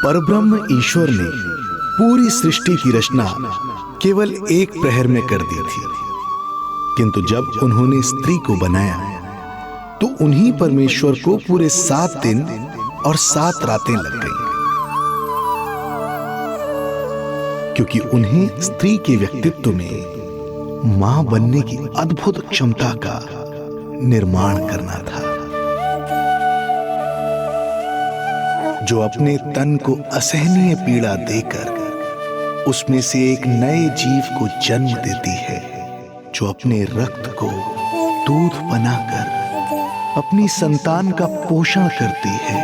परब्रह्म ईश्वर ने पूरी सृष्टि की रचना केवल एक प्रहर में कर दी थी, किंतु जब उन्होंने स्त्री को बनाया तो उन्हीं परमेश्वर को पूरे 7 दिन और 7 रातें लग गईं, क्योंकि उन्हें स्त्री के व्यक्तित्व में मां बनने की अद्भुत क्षमता का निर्माण करना था, जो अपने तन को असहनीय पीड़ा देकर उसमें से एक नए जीव को जन्म देती है, जो अपने रक्त को दूध बनाकर अपनी संतान का पोषण करती है।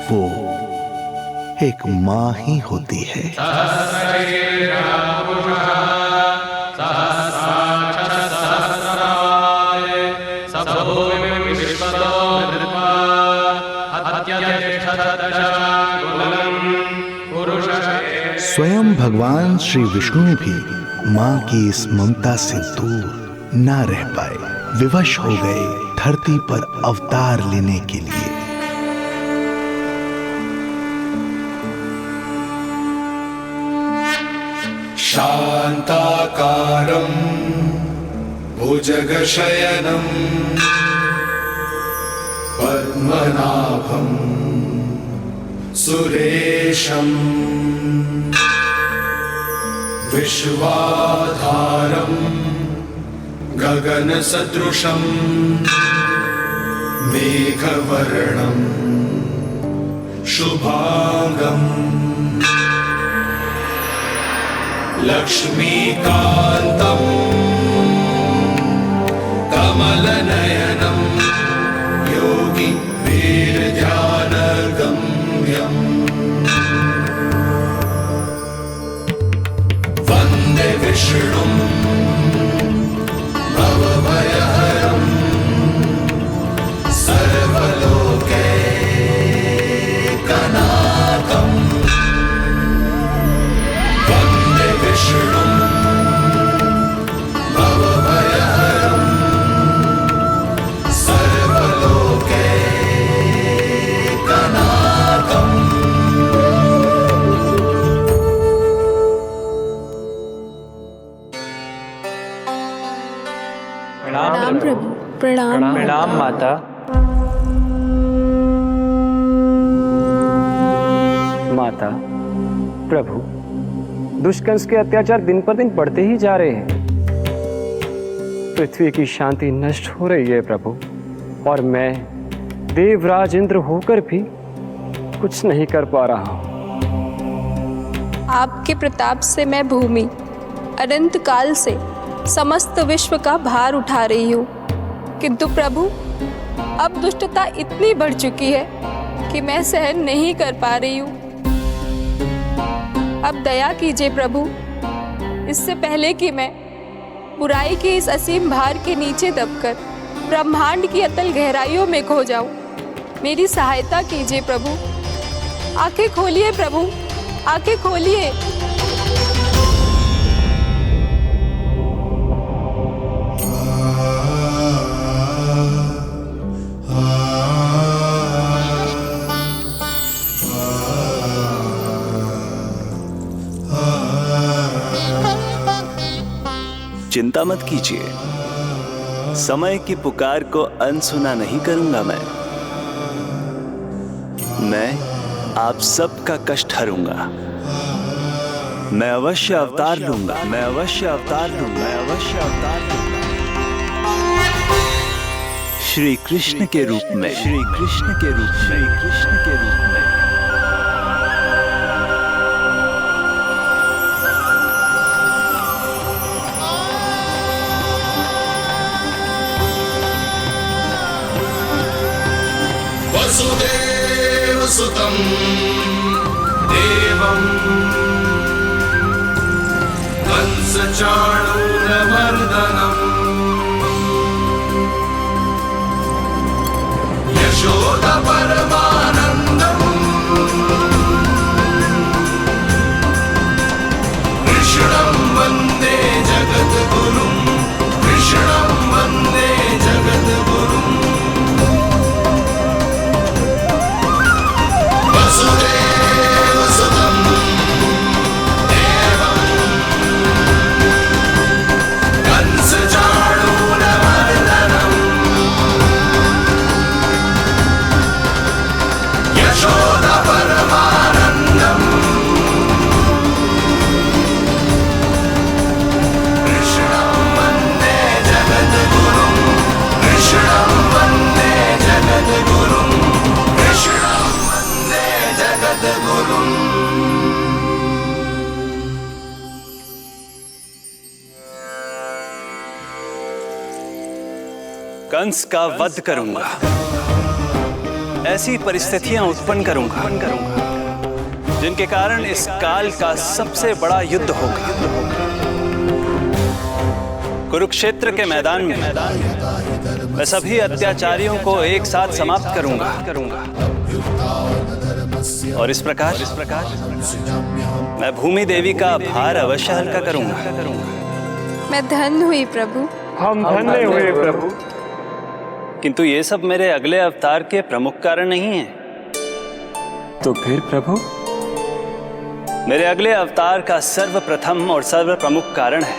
वो एक मां ही होती है। स्वयं भगवान श्री विष्णु भी मां की इस ममता से दूर ना रह पाए, विवश हो गए धरती पर अवतार लेने के लिए। शांताकारं भुजगशयनं पद्मनाभं सुरेशं विश्वाधारं गगनसदृशं मेघवर्णं शुभांगं लक्ष्मीकान्तं कमलनयनं योगी वीरध्यानगम्यं वन्दे विष्णुं भवभयहरं सर्वलोकैकनाथम् वन्दे विष्णुं भवभयहरं सर्वलोकैकनाथम्। प्रणाम प्रभु। प्रणाम प्रणाम माता। माता, प्रभु, दुष्कंस के अत्याचार दिन पर दिन बढ़ते ही जा रहे हैं। पृथ्वी की शांति नष्ट हो रही है प्रभु, और मैं देवराज इंद्र होकर भी कुछ नहीं कर पा रहा हूँ। आपके प्रताप से मैं भूमि अनंत काल से समस्त विश्व का भार उठा रही हूँ, किंतु प्रभु अब दुष्टता इतनी बढ़ चुकी है कि मैं सहन नहीं कर पा रही हूँ। अब दया कीजिए प्रभु, इससे पहले कि मैं बुराई के इस असीम भार के नीचे दबकर ब्रह्मांड की अतल गहराइयों में खो जाऊं। मेरी सहायता कीजिए प्रभु। आंखें खोलिए प्रभु, आंखें खोलिए। चिंता मत कीजिए, समय की पुकार को अनसुना नहीं करूंगा। मैं आप सबका कष्ट हरूंगा। मैं अवश्य अवतार लूंगा, मैं अवश्य अवतार लूंगा, मैं अवश्य अवतार लूंगा। श्री कृष्ण के रूप में, श्री कृष्ण के रूप में, श्री कृष्ण के रूप में। वसुदेवसुतं देवं कंसचाणूरमर्दनम् यशोदपरमानन्दम् कृष्णं वन्दे जगद्गुरुं, कृष्णं वन्दे जगद्गुरुम्। वसुदेव कंस का वध करूंगा। ऐसी परिस्थितियां उत्पन्न करूंगा जिनके कारण इस काल का सबसे बड़ा युद्ध होगा। कुरुक्षेत्र के मैदान में मैं सभी अत्याचारियों को एक साथ समाप्त करूंगा और इस प्रकार मैं भूमि देवी का भार अवश्य हल्का करूंगा। मैं धन्य हुई प्रभु। हम धन्य हुए प्रभु। किंतु ये सब मेरे अगले अवतार के प्रमुख कारण नहीं है। तो फिर प्रभु? मेरे अगले अवतार का सर्वप्रथम और सर्व प्रमुख कारण है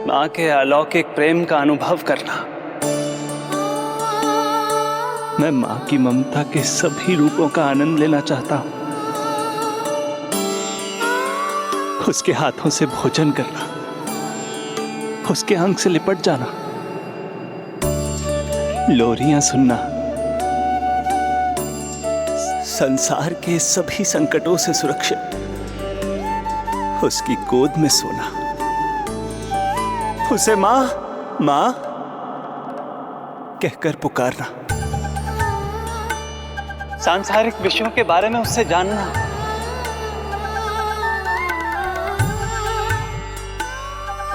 मां के अलौकिक प्रेम का अनुभव करना। मैं मां की ममता के सभी रूपों का आनंद लेना चाहता हूं। उसके हाथों से भोजन करना, उसके अंग से लिपट जाना, लोरियां सुनना, संसार के सभी संकटों से सुरक्षित उसकी गोद में सोना, उसे मां मां कहकर पुकारना, सांसारिक विषयों के बारे में उससे जानना,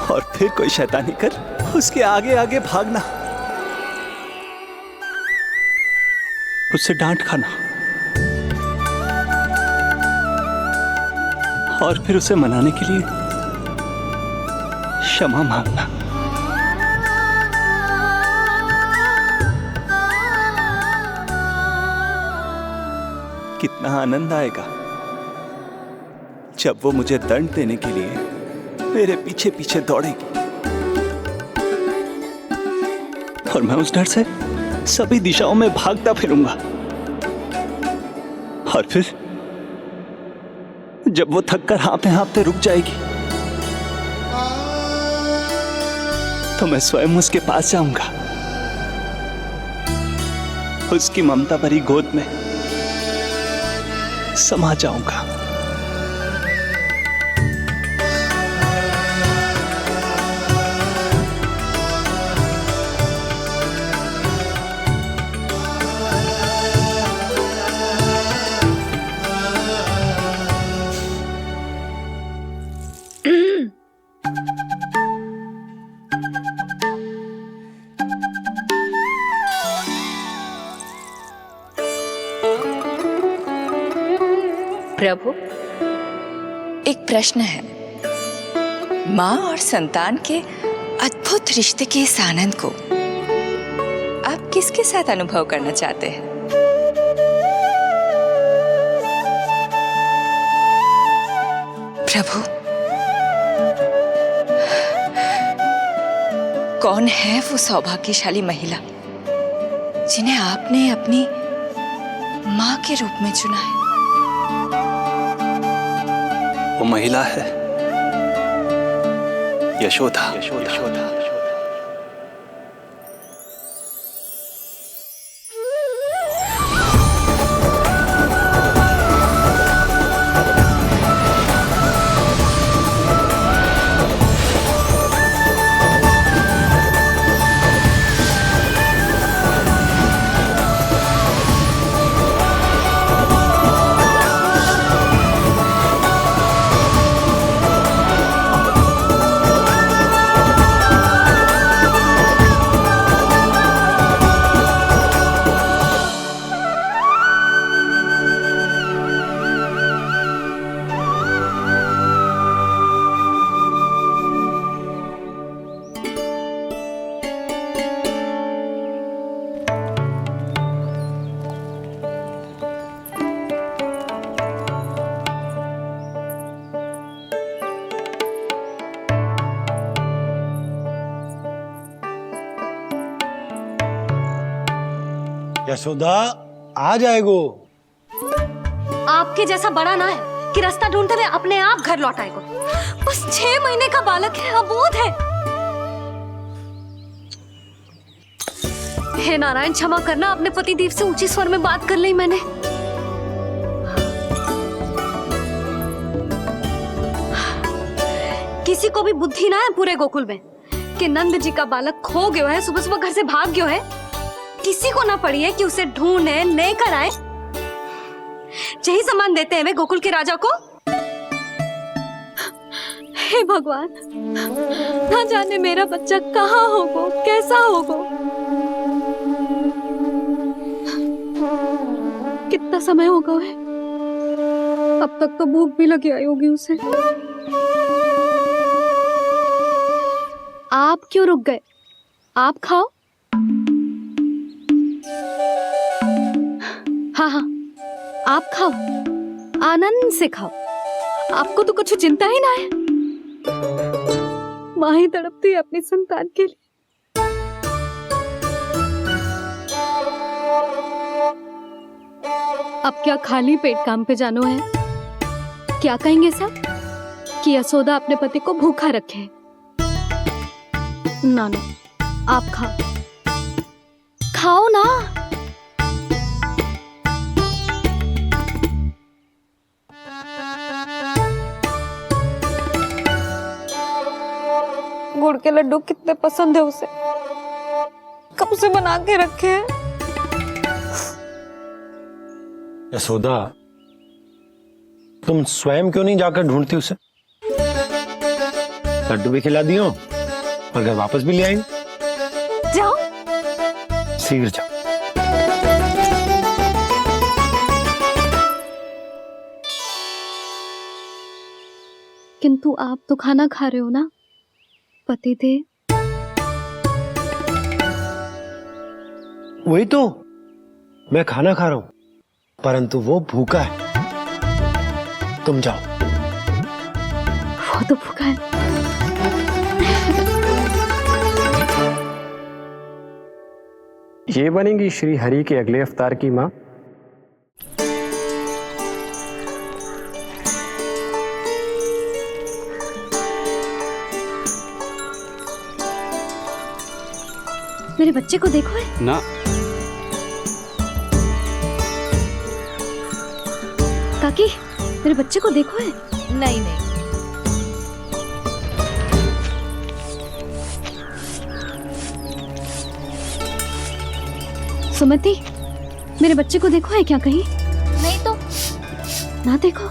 और फिर कोई शैतानी कर उसके आगे आगे भागना, उससे डांट खाना और फिर उसे मनाने के लिए क्षमा मांगना। कितना आनंद आएगा जब वो मुझे दंड देने के लिए मेरे पीछे पीछे दौड़ेगी और मैं उस डर से सभी दिशाओं में भागता फिरूंगा। और फिर जब वो थककर हाँफते हाँफते रुक जाएगी तो मैं स्वयं उसके पास जाऊंगा, उसकी ममता भरी गोद में समा जाऊंगा। प्रभु, एक प्रश्न है। माँ और संतान के अद्भुत रिश्ते के इस आनंद को आप किसके साथ अनुभव करना चाहते हैं? प्रभु, कौन है वो सौभाग्यशाली महिला जिन्हें आपने अपनी माँ के रूप में चुना है? वो महिला है यशोदा। यशोदा आ जाएगो। आपके जैसा बड़ा ना है कि रास्ता ढूंढते हुए अपने आप घर लौट आएगो। बस 6 महीने का बालक है, अबोध है। हे नारायण, क्षमा करना, अपने पति देव से ऊंची स्वर में बात कर ली मैंने। किसी को भी बुद्धि ना है पूरे गोकुल में। के नंद जी का बालक खो गयो है, सुबह सुबह घर से भाग गयो है। किसी को ना पड़ी है कि उसे ढूंढे लेकर आए। यही सामान देते हैं वे गोकुल के राजा को। हे भगवान, ना जाने मेरा बच्चा कहाँ होगा, कैसा होगा। कितना समय होगा है, अब तक तो भूख भी लगी आई होगी उसे। आप क्यों रुक गए? आप खाओ। हाँ हाँ, आप खाओ, आनंद से खाओ। आपको तो कुछ चिंता ही ना है। माँ ही तड़पती है अपनी संतान के लिए। अब क्या खाली पेट काम पे जानो है? क्या कहेंगे सब कि यशोदा अपने पति को भूखा रखे? ना ना, आप खाओ, खाओ ना। गुड़ के लड्डू कितने पसंद है उसे, कब से बना के रखे हैं। यशोदा, तुम स्वयं क्यों नहीं जाकर ढूंढती उसे? लड्डू भी खिला दियो और घर वापस भी ले आएंगे। जाओ, शीघ्र जाओ। किंतु आप तो खाना खा रहे हो ना पति थे। वही तो, मैं खाना खा रहा हूं, परंतु वो भूखा है। तुम जाओ। वो तो भूखा है। ये बनेगी श्री हरि के अगले अवतार की माँ। मेरे बच्चे को देखो है ना। काकी, मेरे बच्चे को देखो है। नहीं नहीं, सुमति, मेरे बच्चे को देखो है क्या कहीं? नहीं तो। ना देखो।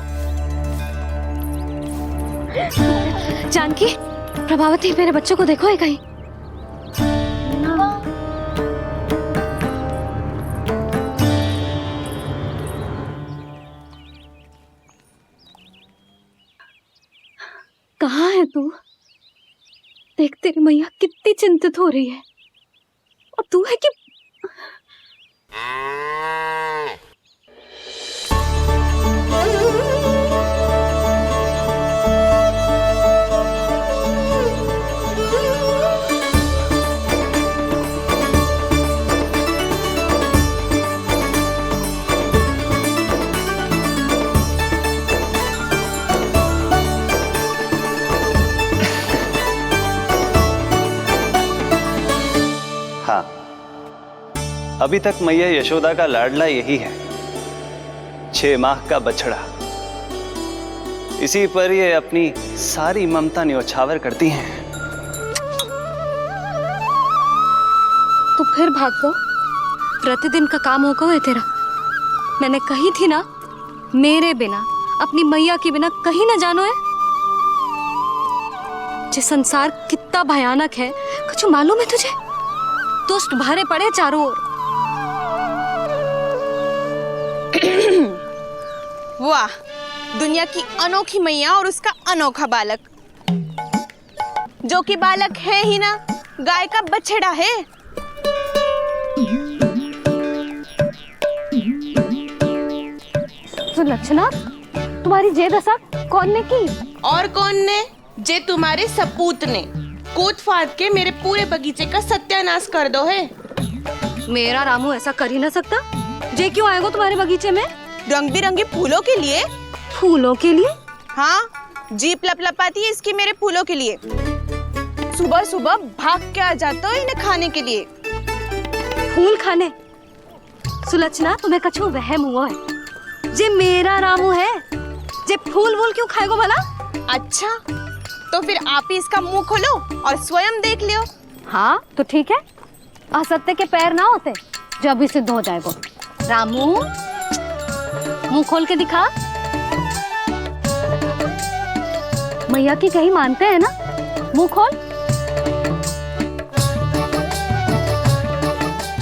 जानकी, प्रभावती, मेरे बच्चे को देखो है कहीं? कहाँ है तू? देख, तेरी मैया कितनी चिंतित हो रही है, और तू है कि हाँ, अभी तक मैया यशोदा का लाडला यही है, 6 माह का बछड़ा। इसी पर ये अपनी सारी ममता न्योछावर करती हैं। तू फिर भाग गो। प्रतिदिन का काम होगा है तेरा। मैंने कही थी ना, मेरे बिना, अपनी मैया के बिना कहीं ना जानो है। ये संसार कितना भयानक है, कुछ मालूम है तुझे? दुष्ट भरे पड़े चारों ओर। वाह, दुनिया की अनोखी मैया और उसका अनोखा बालक, जो कि बालक है ही ना, गाय का बछड़ा है। सुलक्षणा, तुम्हारी जे दशा कौन ने की? और कौन ने? जे तुम्हारे सपूत ने कूद फाड़ के मेरे पूरे बगीचे का सत्यानाश कर दो है। मेरा रामू ऐसा कर ही ना सकता। जे क्यों आएगा तुम्हारे बगीचे में? रंग बिरंगे फूलों के लिए। फूलों के लिए? हाँ, जीप लपलपाती है इसकी मेरे फूलों के लिए। सुबह सुबह भाग के आ जाता है इन्हें खाने के लिए। फूल खाने? सुलक्षणा, तुम्हें कछु वहम हुआ है। जे मेरा रामू है, जे फूल वूल क्यों खाएगो भला? अच्छा, तो फिर आप ही इसका मुंह खोलो और स्वयं देख लियो। हाँ तो ठीक है, असत्य के पैर ना होते जो अभी सिद्ध हो जाए वो। रामू मुंह खोल के दिखा। मैया की कहीं मानते हैं ना, मुंह खोल।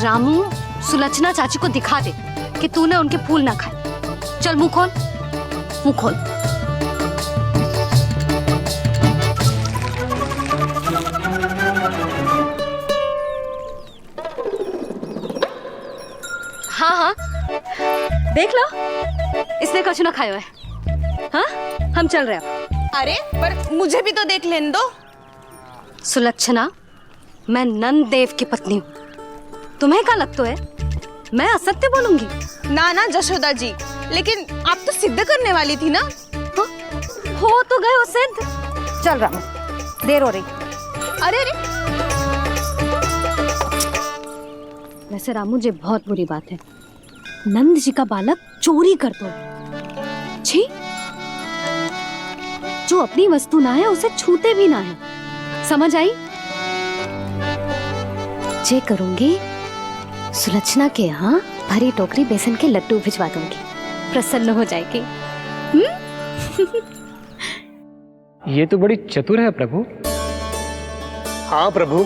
रामू सुलक्षणा चाची को दिखा दे कि तूने उनके फूल ना खाए। चल मुंह खोल, मुंह खोल। हाँ हाँ देख लो, इसने कुछ ना खाया है। हाँ हम चल रहे हैं। अरे पर मुझे भी तो देख लेने दो। सुलक्षणा, मैं नंद देव की पत्नी हूँ, तुम्हें क्या लगता है मैं असत्य बोलूंगी? ना ना जशोदा जी, लेकिन आप तो सिद्ध करने वाली थी ना। हाँ? हो तो गए हो सिद्ध। चल रामू, देर हो रही। अरे अरे वैसे रामू जी बहुत बुरी बात है, नंद जी का बालक चोरी कर दो। छी, जो अपनी वस्तु ना है उसे छूते भी ना है, समझ आई? जे करूंगी सुलक्षणा के यहाँ भरी टोकरी बेसन के लड्डू भिजवा दूंगी, प्रसन्न हो जाएगी। ये तो बड़ी चतुर है प्रभु। हाँ प्रभु,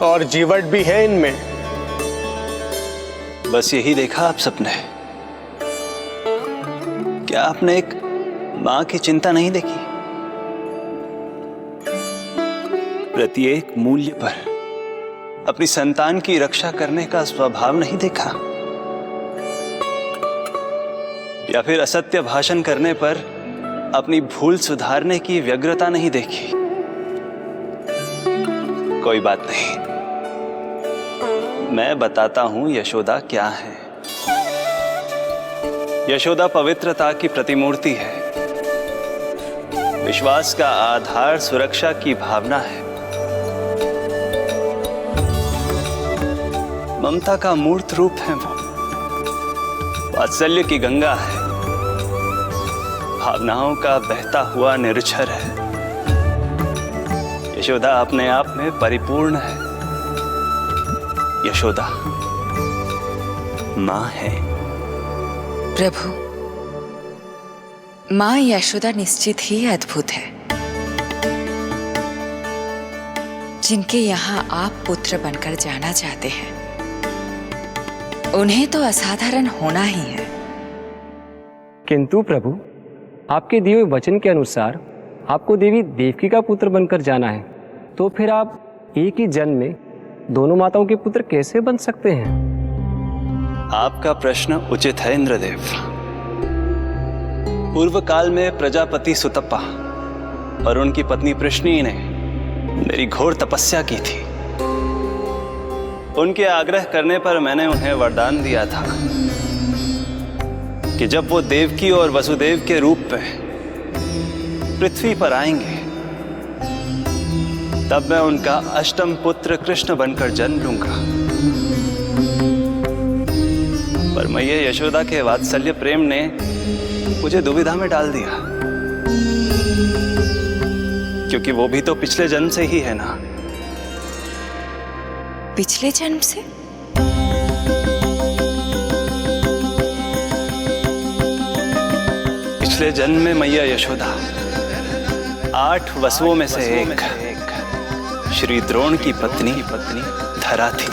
और जीवट भी है इनमें। बस यही देखा आप सबने? क्या आपने एक मां की चिंता नहीं देखी? प्रत्येक मूल्य पर अपनी संतान की रक्षा करने का स्वभाव नहीं देखा? या फिर असत्य भाषण करने पर अपनी भूल सुधारने की व्यग्रता नहीं देखी? कोई बात नहीं, मैं बताता हूं यशोदा क्या है। यशोदा पवित्रता की प्रतिमूर्ति है, विश्वास का आधार सुरक्षा की भावना है, ममता का मूर्त रूप है वो, वात्सल्य की गंगा है, भावनाओं का बहता हुआ निर्झर है। यशोदा अपने आप में परिपूर्ण है। यशोदा मां है। प्रभु, मां यशोदा निश्चित ही अद्भुत है, जिनके यहाँ आप पुत्र बनकर जाना चाहते हैं, उन्हें तो असाधारण होना ही है। किंतु प्रभु, आपके दिए हुए वचन के अनुसार आपको देवी देवकी का पुत्र बनकर जाना है, तो फिर आप एक ही जन्म में दोनों माताओं के पुत्र कैसे बन सकते हैं? आपका प्रश्न उचित है इंद्रदेव। पूर्व काल में प्रजापति सुतप्पा और उनकी पत्नी प्रश्नी ने मेरी घोर तपस्या की थी। उनके आग्रह करने पर मैंने उन्हें वरदान दिया था कि जब वो देवकी और वसुदेव के रूप में पृथ्वी पर आएंगे, तब मैं उनका अष्टम पुत्र कृष्ण बनकर जन्म लूंगा। पर मैया यशोदा के वात्सल्य प्रेम ने मुझे दुविधा में डाल दिया, क्योंकि वो भी तो पिछले जन्म से ही है ना। पिछले जन्म से? पिछले जन्म में मैया यशोदा 8 वसुओं में से एक श्री द्रोण की पत्नी धरा थी।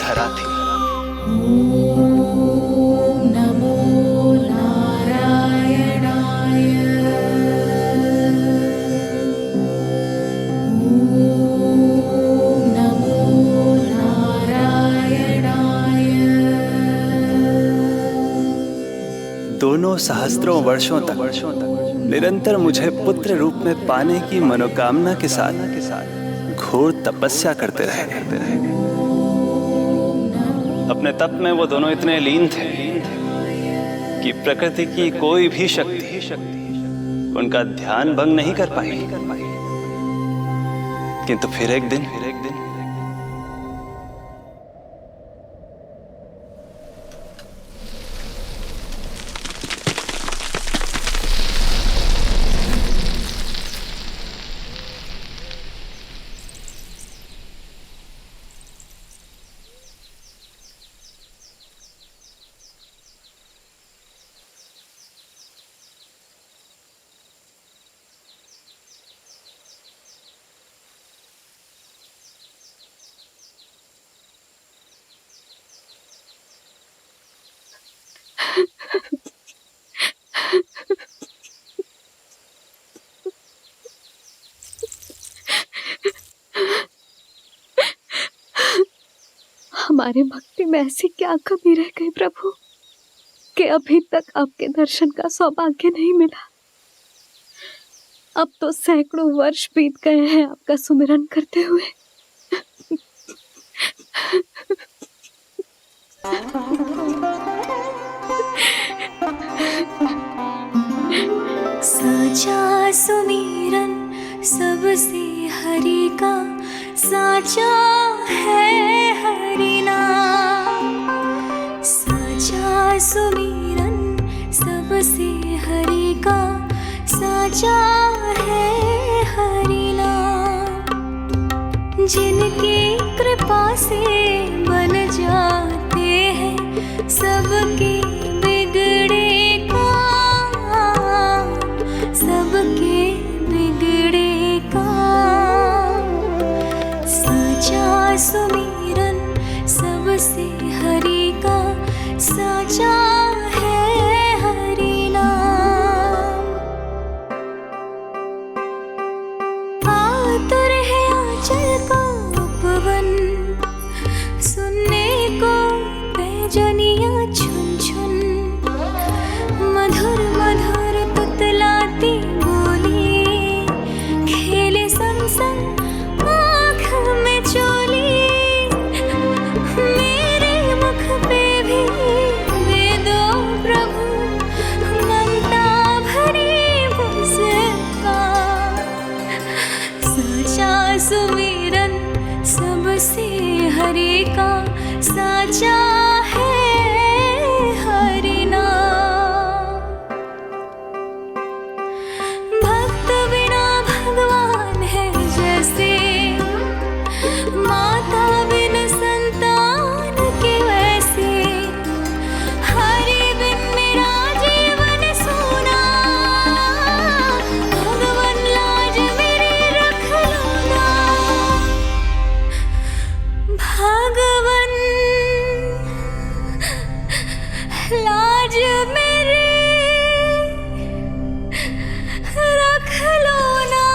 दोनों सहस्त्रों वर्षों तक निरंतर मुझे पुत्र रूप में पाने की मनोकामना के साथ घोर तपस्या करते रहे। अपने तप में वो दोनों इतने लीन थे कि प्रकृति की कोई भी शक्ति उनका ध्यान भंग नहीं कर पाई। किंतु फिर एक दिन हमारे भक्ति में ऐसी क्या कमी रह गई प्रभु कि अभी तक आपके दर्शन का सौभाग्य नहीं मिला। अब तो सैकड़ों वर्ष बीत गए हैं आपका सुमिरन करते हुए। साचा सुमिरन सबसे हरि का, साचा है हरि नाम। साचा सुमिरन सबसे हरि का, साचा है हरि नाम। जिनकी कृपा से बन जाते हैं सबके बिगड़े काम, सबके बिगड़े काम। साचा सुमिरन सबसे हरि का, साचा है हरि नाम। आतुर है आंचल का उपवन, सुनने को पैजनिया छुन छुन। मधुर मधुर तुतलाती बोली, खेले संग संग आँख में चोली। मेरे मुख पे भी वे दो प्रभु, ममता भरी मुस्कान। साचा सुमिरन सबसे हरि का, साचा है हरि नाम। भक्त बिना भगवान है जैसे, माता बिन संतान के वैसे। हरि बिन मेरा जीवन सूना, भगवान लाज मेरी रख लो ना। भगवान लाज मेरी रख लो ना।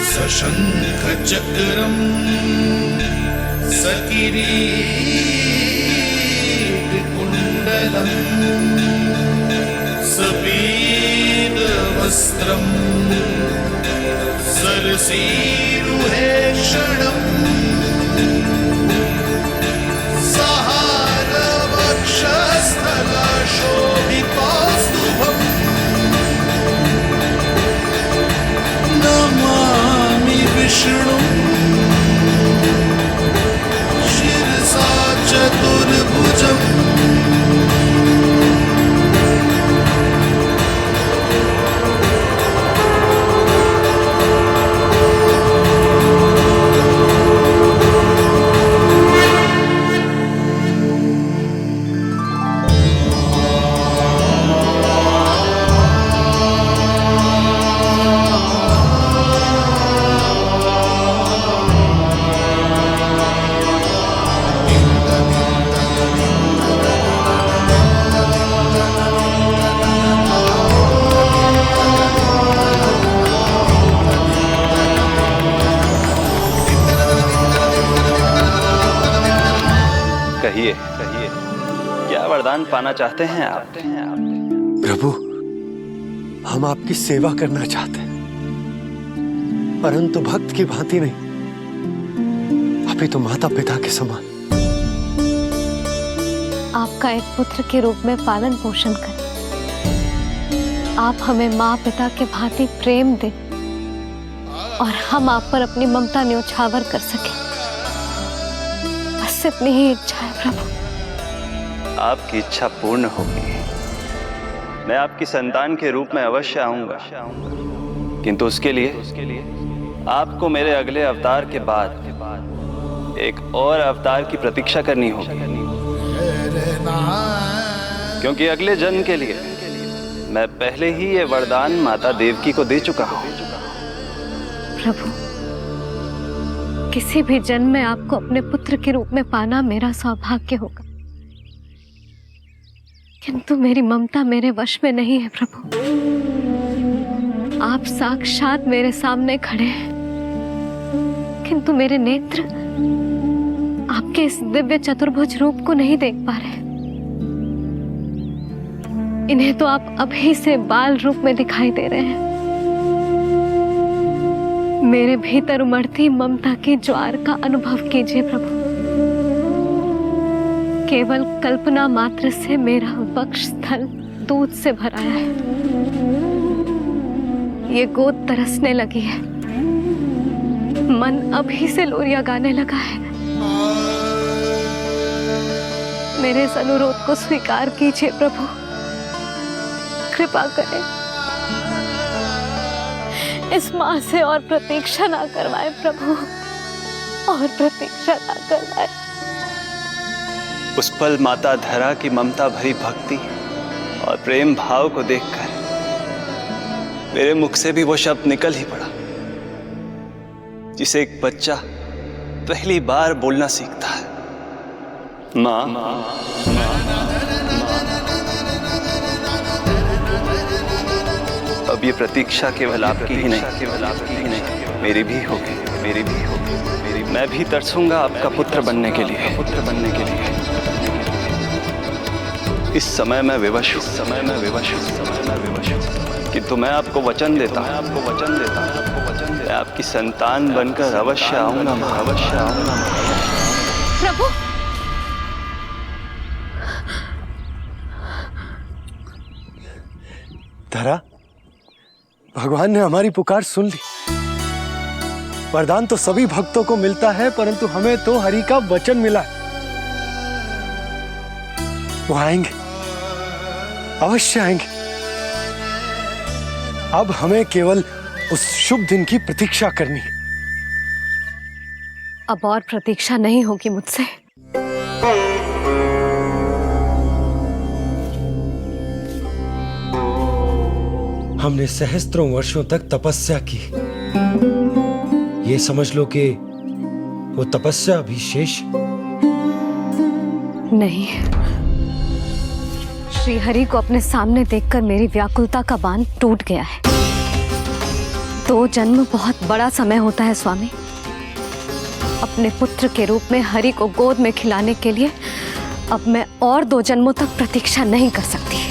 सशंख चक्रम सकिरीट कुंडलम सपीत वस्त्रम सरसीरुहे क्षणम सहार वक्षस्थल शोभितास्तुभम नमामि विष्णु शिरसा चतुर्भुजम्। कहिए कहिए, क्या वरदान पाना चाहते हैं आप? प्रभु, हम आपकी सेवा करना चाहते हैं, परंतु भक्त की भांति नहीं, अभी तो माता पिता के समान। आपका एक पुत्र के रूप में पालन पोषण करें। आप हमें माँ पिता के भांति प्रेम दें और हम आप पर अपनी ममता न्योछावर कर सकें। बस बस इतनी ही इच्छा है प्रभु। आपकी इच्छा पूर्ण होगी। मैं आपकी संतान के रूप में अवश्य आऊंगा, किंतु उसके लिए आपको मेरे अगले अवतार के बाद एक और अवतार की प्रतीक्षा करनी होगी, क्योंकि अगले जन्म के लिए मैं पहले ही ये वरदान माता देवकी को दे चुका हूं। प्रभु, किसी भी जन्म में आपको अपने पुत्र के रूप में पाना मेरा सौभाग्य होगा, किंतु मेरी ममता मेरे वश में नहीं है प्रभु। आप साक्षात मेरे सामने खड़े हैं, किंतु मेरे नेत्र आपके इस दिव्य चतुर्भुज रूप को नहीं देख पा रहे। इन्हें तो आप अभी से बाल रूप में दिखाई दे रहे हैं। मेरे भीतर उमड़ती ममता की ज्वार का अनुभव कीजिए प्रभु। केवल कल्पना मात्र से मेरा वक्षस्थल दूध से भराया है। ये गोद तरसने लगी है, मन अभी से लोरिया गाने लगा है। मेरे इस अनुरोध को स्वीकार कीजिए प्रभु, कृपा करें। इस मां से और प्रतीक्षा ना करवाए प्रभु, और प्रतीक्षा ना करवाए। उस पल माता धरा की ममता भरी भक्ति और प्रेम भाव को देखकर मेरे मुख से भी वो शब्द निकल ही पड़ा जिसे एक बच्चा पहली बार बोलना सीखता है, मां। अब ये प्रतीक्षा केवल आपकी ही नहीं, मेरी भी होगी। मैं भी तरसूंगा आपका पुत्र बनने के लिए। इस समय मैं विवश हूँ, किंतु मैं आपको वचन देता हूँ, मैं आपकी संतान बनकर अवश्य आऊंगा, प्रभु, धरा, भगवान ने हमारी पुकार सुन ली। वरदान तो सभी भक्तों को मिलता है, परंतु हमें तो हरि का वचन मिला है। वो आएंगे, अवश्य आएंगे। अब हमें केवल उस शुभ दिन की प्रतीक्षा करनी है। अब और प्रतीक्षा नहीं होगी मुझसे। हमने सहस्त्रों वर्षों तक तपस्या की। ये समझ लो कि वो तपस्या अभी शेष नहीं। श्री हरि को अपने सामने देखकर मेरी व्याकुलता का बांध टूट गया है। 2 जन्म बहुत बड़ा समय होता है स्वामी। अपने पुत्र के रूप में हरि को गोद में खिलाने के लिए अब मैं और 2 जन्मों तक प्रतीक्षा नहीं कर सकती।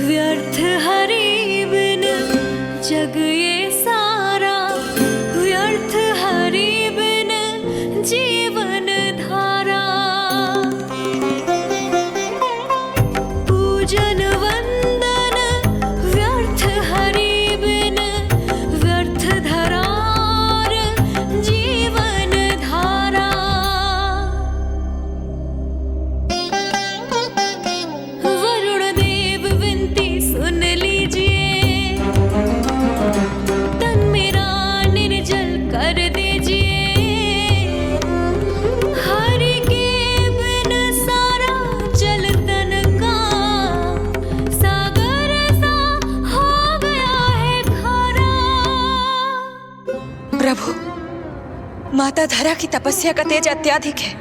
व्यर्थ हरि बिन जग ये सारा, व्यर्थ हरि बिन जीवन धारा। पूजन वंदन व्यर्थ हरि बिन, व्यर्थ धरार जीवन धारा। वरुण देव विनती सुन लीजिए, तन मेरा निर्जल कर दीजिए। हरि के बिन सारा जल तन का सागर सा हो गया है खारा। प्रभु, माता धरा की तपस्या का तेज अत्याधिक है।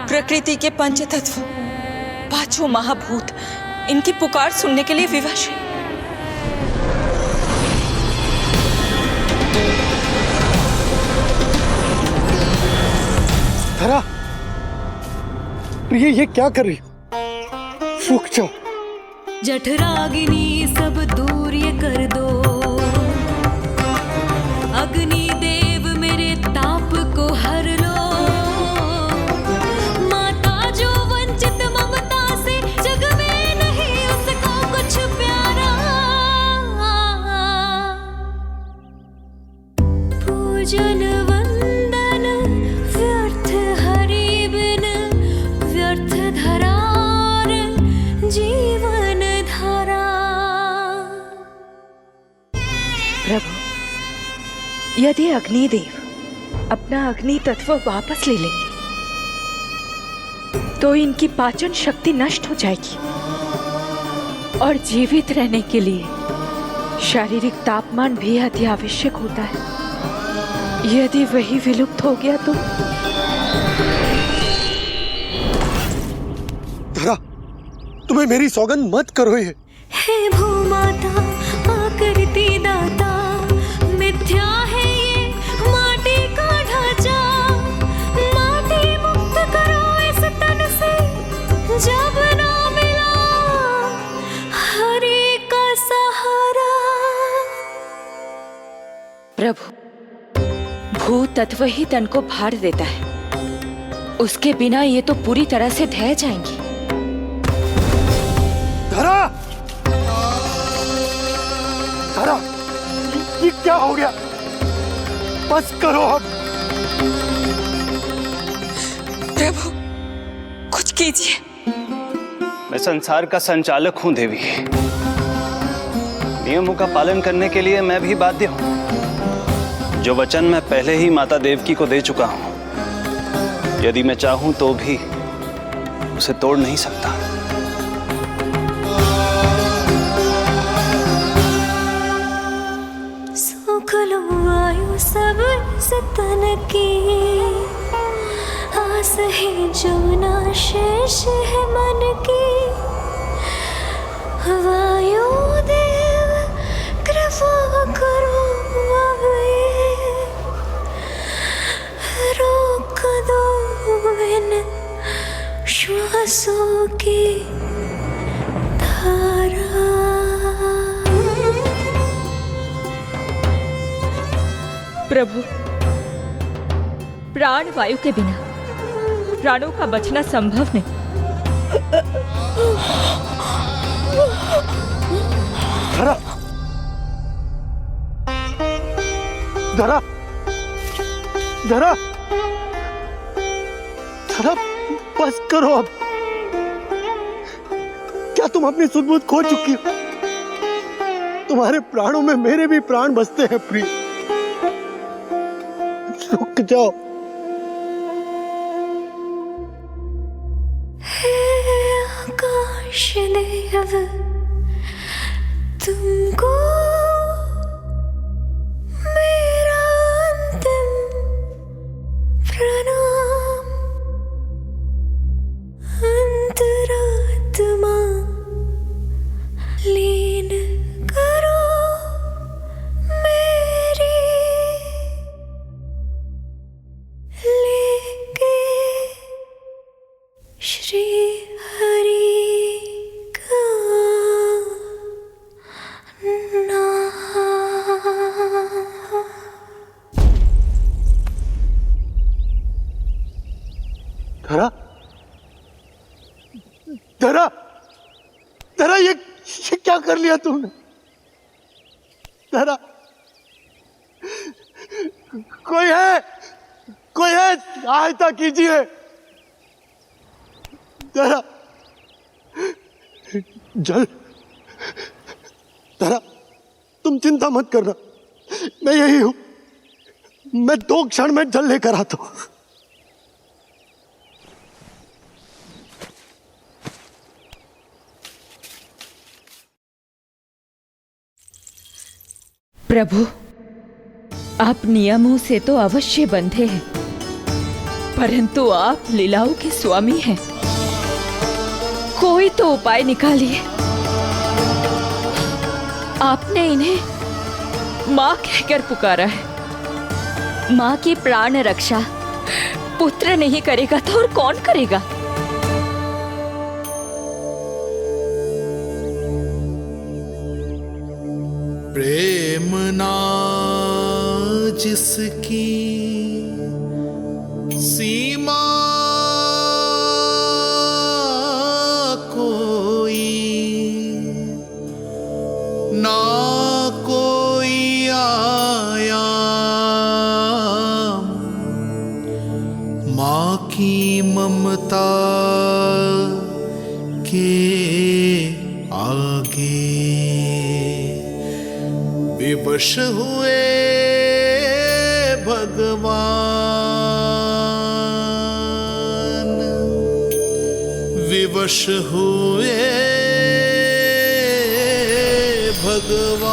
प्रकृति के पंचतत्व, 5 महाभूत इनकी पुकार सुनने के लिए विवश है। धरा, प्रिय, ये क्या कर रही हो? रुक जाओ। जठराग्नि सब दूर ये कर दो, अग्नि देव मेरे ताप को हर पूजन वंदन व्यर्थ हरि बिन व्यर्थ धरार जीवन धारा। प्रभु, यदि अग्निदेव अपना अग्नि तत्व वापस ले लेंगे तो इनकी पाचन शक्ति नष्ट हो जाएगी और जीवित रहने के लिए शारीरिक तापमान भी अति आवश्यक होता है। यदि वही विलुप्त हो गया तो धरा, तुम्हें मेरी सौगंध मत करो ये। हे भूमाता आकृति दाता, मिथ्या है ये माटी का ढांचा। माटी मुक्त करो इस तन से, जब ना मिला हरि का सहारा। प्रभु, भू तत्व ही तन को भार देता है, उसके बिना ये तो पूरी तरह से ढह जाएंगी। धरा, धरा, ये क्या हो गया? बस करो अब। प्रभु, कुछ कीजिए। मैं संसार का संचालक हूं देवी। नियमों का पालन करने के लिए मैं भी बाध्य हूं। जो वचन मैं पहले ही माता देवकी को दे चुका हूं, यदि मैं चाहूं तो भी उसे तोड़ नहीं सकता। सुख लो आयु सब इस तन की, आस है जो ना शेष है मन की। वायु देव कृपा करो अब ये, रोक दो इन श्वासों की धारा। प्रभु, प्राण वायु के बिना प्राणों का बचना संभव नहीं। धरा, धरा, धरा, धरा, बस करो अब। क्या तुम अपनी सुध-बुध खो चुकी हो? तुम्हारे प्राणों में मेरे भी प्राण बसते हैं प्रिय। रुक जाओ। हे आकाश देव, तुमको मेरा अंतिम प्रणाम। अंतरात्मा लीन करो मेरी, लेके श्री हरि का नाम। धरा, धरा, धरा, ये क्या कर लिया तुमने? धरा, कोई है, कोई है, सहायता कीजिए। धरा, जल, धरा, तुम चिंता मत करना, मैं यही हूं। मैं 2 क्षण में जल लेकर आता हूं। प्रभु, आप नियमों से तो अवश्य बंधे हैं, परंतु आप लीलाओं के स्वामी हैं। कोई तो उपाय निकालिए। आपने इन्हें माँ कहकर पुकारा है। माँ की प्राण रक्षा पुत्र नहीं करेगा तो और कौन करेगा? प्रेम ना जिसकी सीमा कोई, ना कोई आया माँ की ममता के आगे विवश हुए भगवान, विवश हुए भगवान।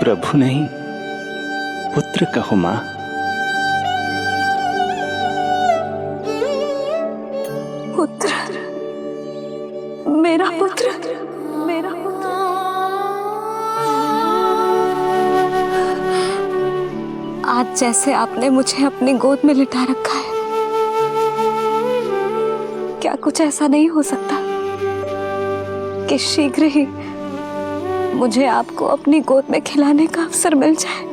प्रभु नहीं, पुत्र कहो मां। पुत्र, मेरा पुत्र, मेरा पुत्र। आज जैसे आपने मुझे अपनी गोद में लिटा रखा है, क्या कुछ ऐसा नहीं हो सकता कि शीघ्र ही मुझे आपको अपनी गोद में खिलाने का अवसर मिल जाए?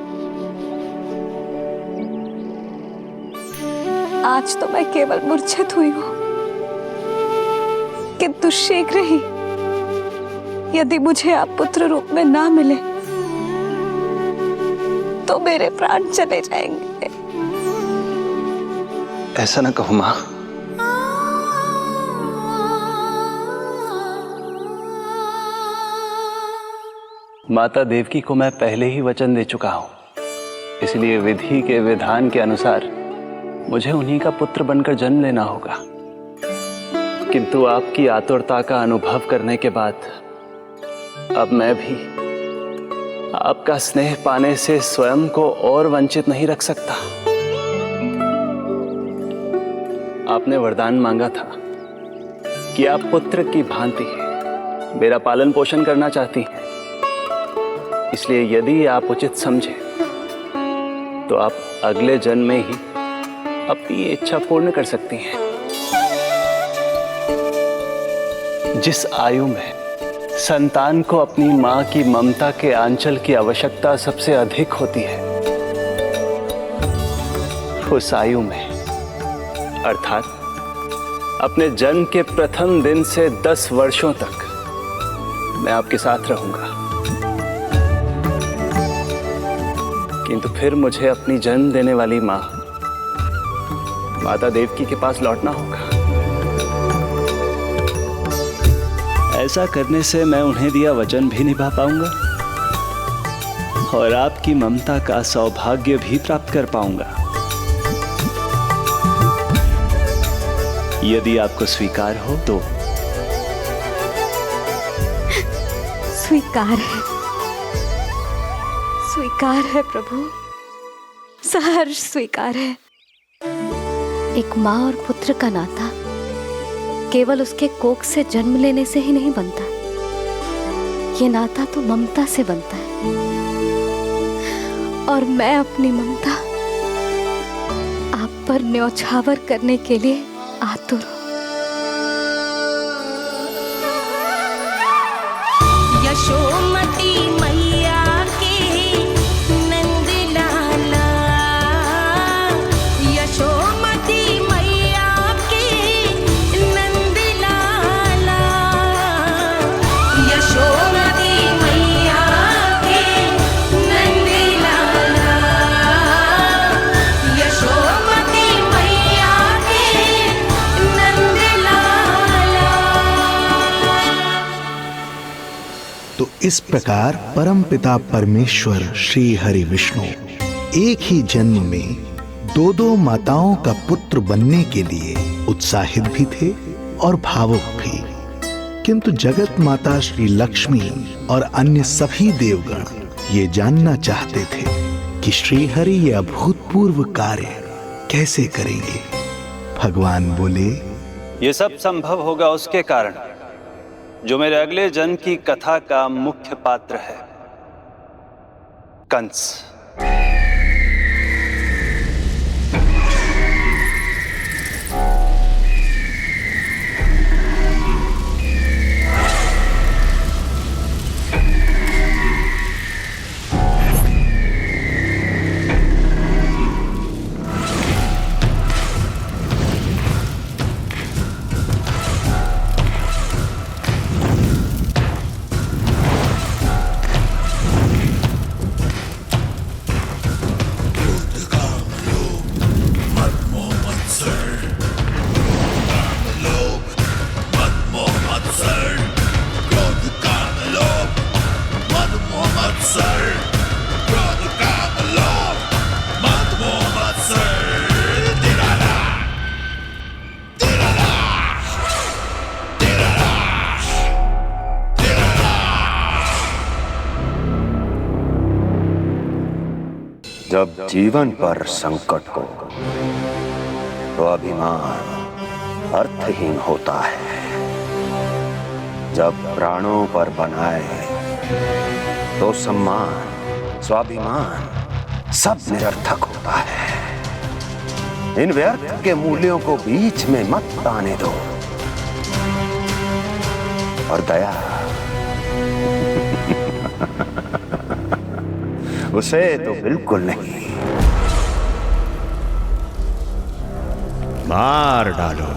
आज तो मैं केवल मूर्छित हुई हूं, किंतु शीघ्र ही यदि मुझे आप पुत्र रूप में ना मिले तो मेरे प्राण चले जाएंगे। ऐसा ना कहो मां। माता देवकी को मैं पहले ही वचन दे चुका हूं, इसलिए विधि के विधान के अनुसार मुझे उन्हीं का पुत्र बनकर जन्म लेना होगा। किंतु आपकी आतुरता का अनुभव करने के बाद अब मैं भी आपका स्नेह पाने से स्वयं को और वंचित नहीं रख सकता। आपने वरदान मांगा था कि आप पुत्र की भांति मेरा पालन पोषण करना चाहती हैं, इसलिए यदि आप उचित समझे तो आप अगले जन्म में ही अपनी इच्छा पूर्ण कर सकती हैं। जिस आयु में संतान को अपनी मां की ममता के आंचल की आवश्यकता सबसे अधिक होती है, उस आयु में अर्थात अपने जन्म के प्रथम दिन से 10 वर्षों तक मैं आपके साथ रहूंगा। किंतु फिर मुझे अपनी जन्म देने वाली मां माता देवकी के पास लौटना होगा। ऐसा करने से मैं उन्हें दिया वचन भी निभा पाऊंगा और आपकी ममता का सौभाग्य भी प्राप्त कर पाऊंगा। यदि आपको स्वीकार हो तो। स्वीकार है प्रभु, सहर्ष स्वीकार है। एक माँ और पुत्र का नाता केवल उसके कोख से जन्म लेने से ही नहीं बनता, ये नाता तो ममता से बनता है। और मैं अपनी ममता आप पर न्यौछावर करने के लिए आतुर हूं। यशोमती मैया के नंद लाला, यशोमती मैया के नंद लाला, यशोमती मैया के नंद लाला, यशोमती मैया के नंद लाला। तो इस प्रकार परमपिता परमेश्वर श्री हरि विष्णु एक ही जन्म में दो दो माताओं का पुत्र बनने के लिए उत्साहित भी थे और भावुक भी। किंतु जगत माता श्री लक्ष्मी और अन्य सभी देवगण ये जानना चाहते थे कि श्री हरि ये अभूतपूर्व कार्य कैसे करेंगे। भगवान बोले, ये सब संभव होगा उसके कारण जो मेरे अगले जन्म की कथा का मुख्य पात्र है, कंस। जब जीवन पर संकट हो तो अभिमान अर्थहीन होता है। जब प्राणों पर बनाए तो सम्मान स्वाभिमान सब निरर्थक होता है। इन व्यर्थ के मूल्यों को बीच में मत आने दो। और दया उसे तो बिल्कुल नहीं। मार डालो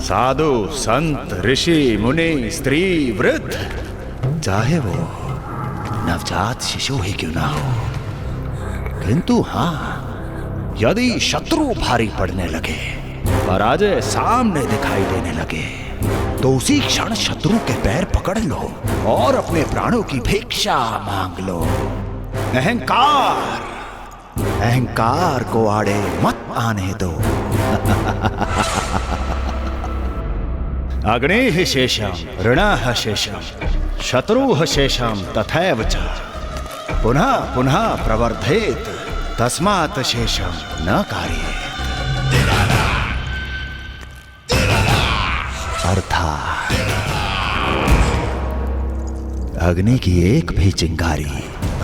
साधु संत ऋषि मुनि स्त्री वृद्ध, चाहे वो नवजात शिशु ही क्यों ना हो। किंतु हाँ, यदि शत्रु भारी पड़ने लगे, पराजय सामने दिखाई देने लगे, तो उसी क्षण शत्रु के पैर पकड़ लो और अपने प्राणों की भिक्षा मांग लो। अहंकार को आड़े मत आने दो। अग्निः शेषम ऋणः शेषम शत्रुः शेषम तथैव च पुनः पुनः प्रवर्धेत तस्मात् शेषम न कार्येत। अर्थात अग्नि की एक भी चिंगारी,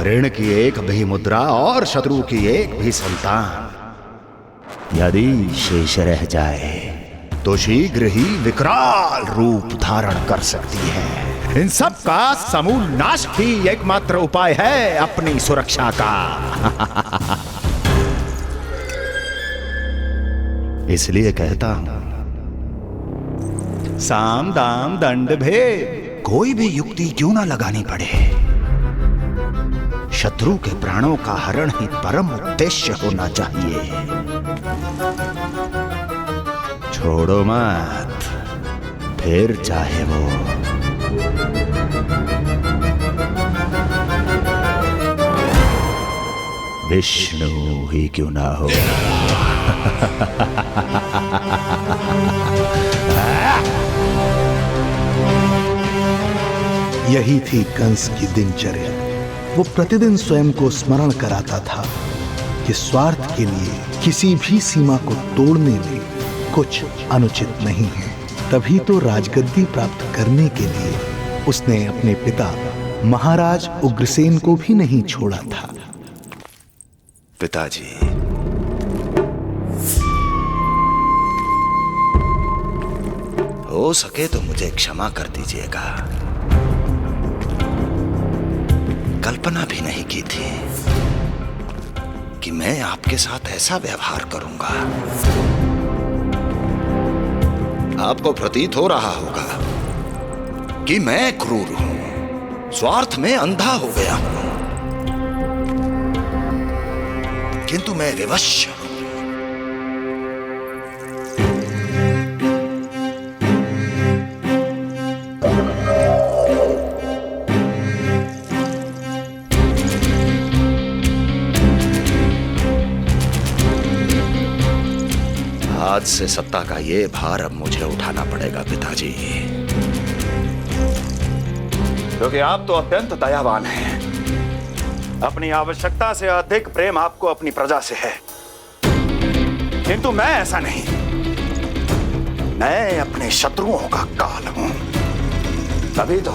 ऋण की एक भी मुद्रा और शत्रु की एक भी संतान यदि शेष रह जाए तो शीघ्र ही विकराल रूप धारण कर सकती है। इन सब का समूल नाश ही एकमात्र उपाय है अपनी सुरक्षा का। इसलिए कहता हूं, साम दाम दंड भेद कोई भी युक्ति क्यों ना लगानी पड़े, शत्रु के प्राणों का हरण ही परम उद्देश्य होना चाहिए। रोड़ो मत, फिर चाहे वो विष्णु ही क्यों ना हो। यही थी कंस की दिनचर्या। वो प्रतिदिन स्वयं को स्मरण कराता था कि स्वार्थ के लिए किसी भी सीमा को तोड़ने में कुछ अनुचित नहीं है। तभी तो राजगद्दी प्राप्त करने के लिए उसने अपने पिता महाराज उग्रसेन को भी नहीं छोड़ा था। पिताजी, हो सके तो मुझे क्षमा कर दीजिएगा। कल्पना भी नहीं की थी कि मैं आपके साथ ऐसा व्यवहार करूंगा। आपको प्रतीत हो रहा होगा कि मैं क्रूर हूं, स्वार्थ में अंधा हो गया हूं, किंतु मैं विवश हूं। आज से सत्ता का ये भार अब मुझे उठाना पड़ेगा पिताजी, क्योंकि आप तो अत्यंत दयावान हैं। अपनी आवश्यकता से अधिक प्रेम आपको अपनी प्रजा से है, किंतु मैं ऐसा नहीं। मैं अपने शत्रुओं का काल हूं, तभी तो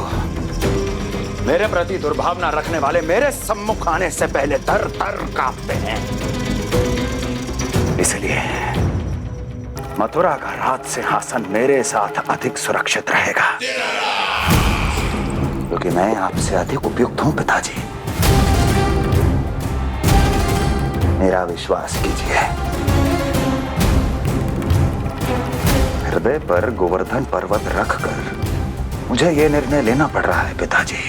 मेरे प्रति दुर्भावना रखने वाले मेरे सम्मुख आने से पहले थर थर कांपते हैं। इसलिए मथुरा का राज सिंहासन मेरे साथ अधिक सुरक्षित रहेगा, क्योंकि मैं आपसे अधिक उपयुक्त हूं पिताजी। मेरा विश्वास कीजिए। हृदय पर गोवर्धन पर्वत रखकर मुझे यह निर्णय लेना पड़ रहा है पिताजी।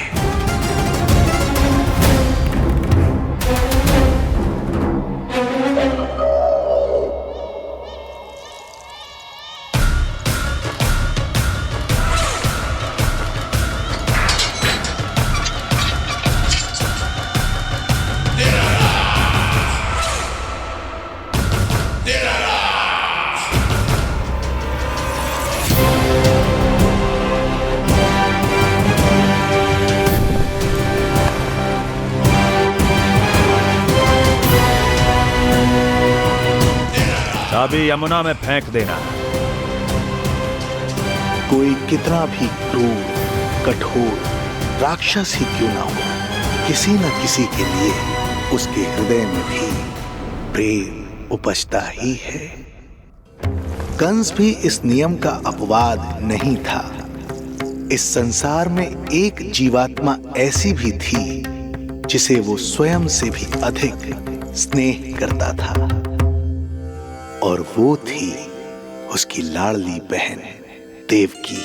चाबी यमुना में फेंक देना। कोई कितना भी क्रूर, कठोर राक्षस ही क्यों ना हो, किसी न किसी के लिए उसके हृदय में भी प्रेम उपजता ही है। कंस भी इस नियम का अपवाद नहीं था। इस संसार में एक जीवात्मा ऐसी भी थी जिसे वो स्वयं से भी अधिक स्नेह करता था, और वो थी उसकी लाडली बहन देवकी।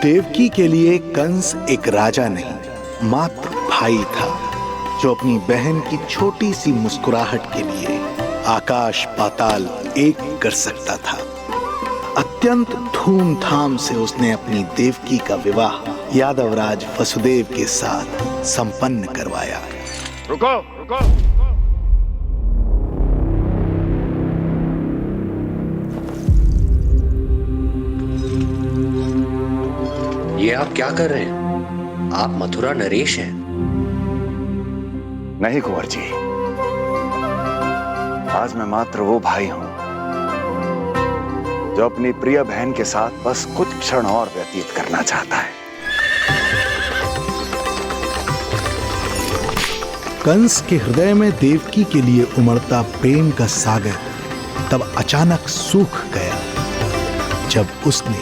देवकी के लिए कंस एक राजा नहीं, मात्र भाई था, जो अपनी बहन की छोटी सी मुस्कुराहट के लिए आकाश पाताल एक कर सकता था। अत्यंत धूमधाम से उसने अपनी देवकी का विवाह यादवराज वसुदेव के साथ संपन्न करवाया। रुको, रुको। ये आप क्या कर रहे हैं? आप मथुरा नरेश हैं? नहीं कुंवर जी, आज मैं मात्र वो भाई हूं जो अपनी प्रिय बहन के साथ बस कुछ क्षण और व्यतीत करना चाहता है। कंस के हृदय में देवकी के लिए उमड़ता प्रेम का सागर तब अचानक सूख गया जब उसने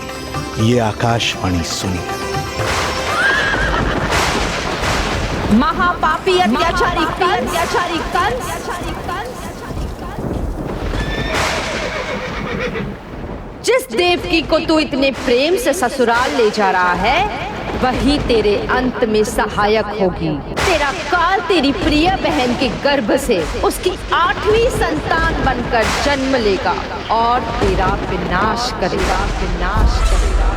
ये आकाशवाणी सुनी। महापापी अत्याचारी कंस, जिस देवकी को तू इतने प्रेम से ससुराल ले जा रहा है, वही तेरे अंत में सहायक होगी। तेरा काल तेरी प्रिय बहन के गर्भ से उसकी 8वीं संतान बनकर जन्म लेगा और तेरा विनाश करेगा, विनाश करेगा।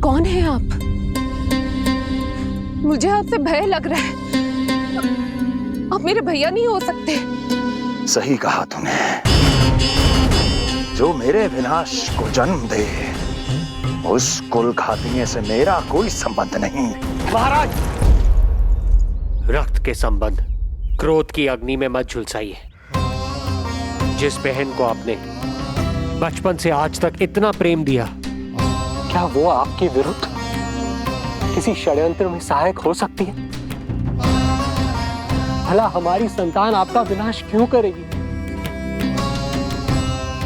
कौन है आप? मुझे आपसे भय लग रहा है। आप मेरे भैया नहीं हो सकते। सही कहा तूने। जो मेरे विनाश को जन्म दे उस कुल घातिनी से मेरा कोई संबंध नहीं। महाराज, रक्त के संबंध क्रोध की अग्नि में मत झुलसाइए। जिस बहन को आपने बचपन से आज तक इतना प्रेम दिया, क्या वो आपके विरुद्ध किसी षड्यंत्र में सहायक हो सकती है? भला हमारी संतान आपका विनाश क्यों करेगी?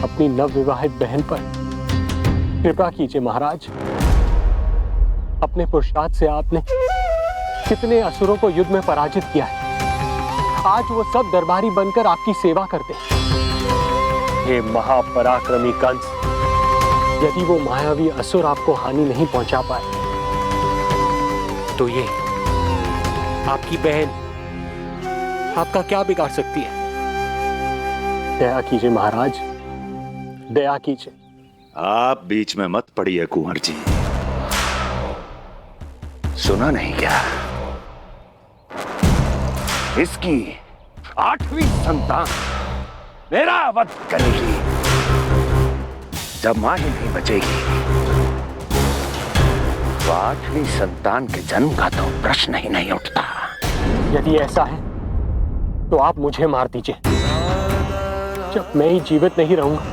अपनी नवविवाहित बहन पर कृपा कीजिए महाराज। अपने पुरुषार्थ से आपने कितने असुरों को युद्ध में पराजित किया है। आज वो सब दरबारी बनकर आपकी सेवा करते हैं। ये महापराक्रमी कंस, यदि वो मायावी असुर आपको हानि नहीं पहुंचा पाए, तो ये आपकी बहन आपका क्या बिगाड़ सकती है? दया कीजिए महाराज, दया कीजिए। आप बीच में मत पड़िए कुंवर जी। सुना नहीं क्या? इसकी 8वीं संतान मेरा वध करेगी। जब मां ही नहीं बचेगी तो 8वीं संतान के जन्म का तो प्रश्न ही नहीं उठता। यदि ऐसा है तो आप मुझे मार दीजिए। जब मैं ही जीवित नहीं रहूंगा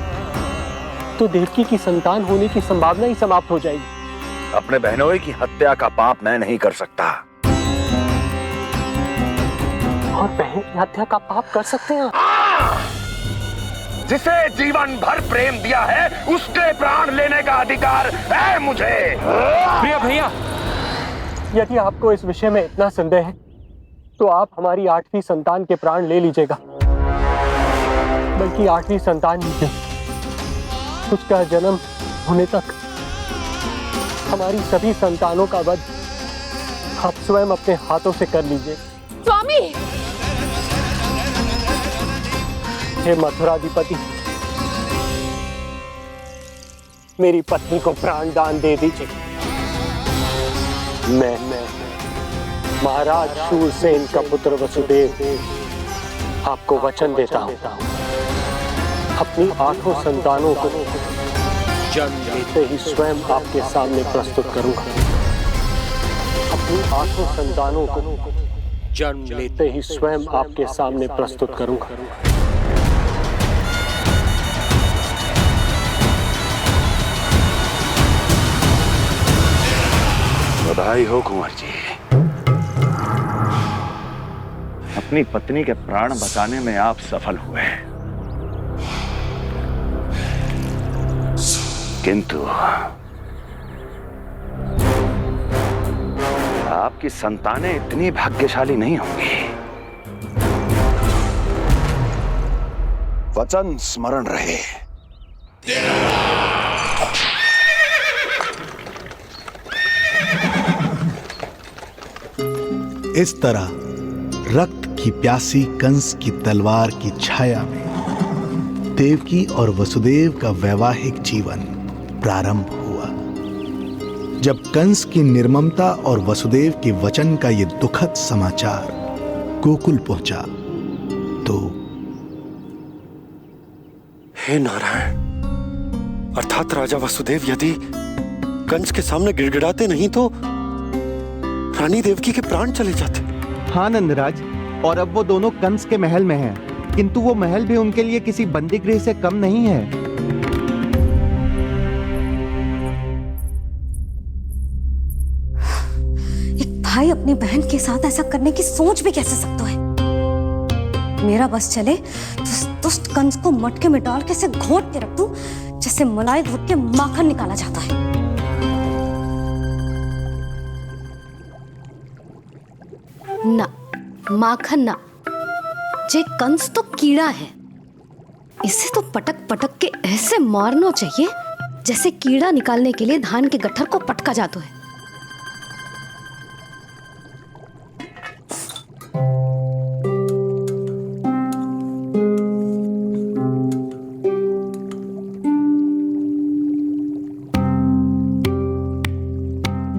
तो देवकी की संतान होने की संभावना ही समाप्त हो जाएगी। अपने बहनोई की हत्या का पाप मैं नहीं कर सकता। और बहन की हत्या का पाप कर सकते हैं? जिसे जीवन भर प्रेम दिया है उसके प्राण लेने का अधिकार है मुझे। प्रिय भैया, यदि आपको इस विषय में इतना संदेह है तो आप हमारी 8वीं संतान के प्राण ले लीजिएगा। बल्कि 8वीं संतान ही क्यों, उसका जन्म होने तक हमारी सभी संतानों का वध आप स्वयं अपने हाथों से कर लीजिए। स्वामी! हे मथुराधिपति, मेरी पत्नी को प्राण दान दे दीजिए। मैं महाराज शूरसेन का पुत्र वसुदेव आपको वचन देता हूं, अपनी 8 संतानों को जन्म लेते ही स्वयं आपके सामने प्रस्तुत करूंगा। अपनी 8 संतानों को जन्म लेते ही स्वयं आपके सामने प्रस्तुत करूंगा। बधाई हो कुंवर जी, अपनी पत्नी के प्राण बचाने में आप सफल हुए। किंतु आपकी संतानें इतनी भाग्यशाली नहीं होंगी। वचन स्मरण रहे। इस तरह रक्त की प्यासी कंस की तलवार की छाया में देवकी और वसुदेव का वैवाहिक जीवन प्रारंभ हुआ। जब कंस की निर्ममता और वसुदेव के वचन का यह दुखद समाचार गोकुल पहुंचा तो हे नारायण, अर्थात राजा वसुदेव यदि कंस के सामने गिड़गिड़ाते नहीं तो रानी देवकी के प्राण चले जाते। हाँ नंदराज, और अब वो दोनों कंस के महल में हैं, किंतु वो महल भी उनके लिए किसी बंदी गृह से कम नहीं है। एक भाई अपनी बहन के साथ ऐसा करने की सोच भी कैसे सकता है? मेरा बस चले तो उस दुष्ट कंस को मटके में डाल के इसे घोट के रख दूं, जैसे मलाई घोट के माखन निकाला जाता है। ना, माखन ना, जे कंस तो कीड़ा है, इसे तो पटक पटक के ऐसे मारना चाहिए जैसे कीड़ा निकालने के लिए धान के गट्ठर को पटका जाता है।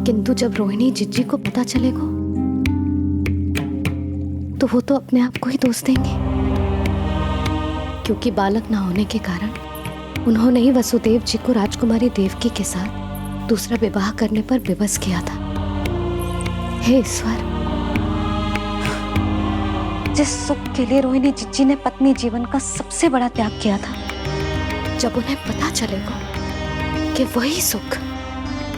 किंतु जब रोहिणी जिज्जी को पता चलेगा तो वो तो अपने आप को ही दोष देंगे, क्योंकि बालक ना होने के कारण उन्होंने ही वसुदेव जी को राजकुमारी देवकी के साथ दूसरा विवाह करने पर विवश किया था। हे ईश्वर, जिस सुख के लिए रोहिणी जिज्जी ने पत्नी जीवन का सबसे बड़ा त्याग किया था, जब उन्हें पता चलेगा कि वही सुख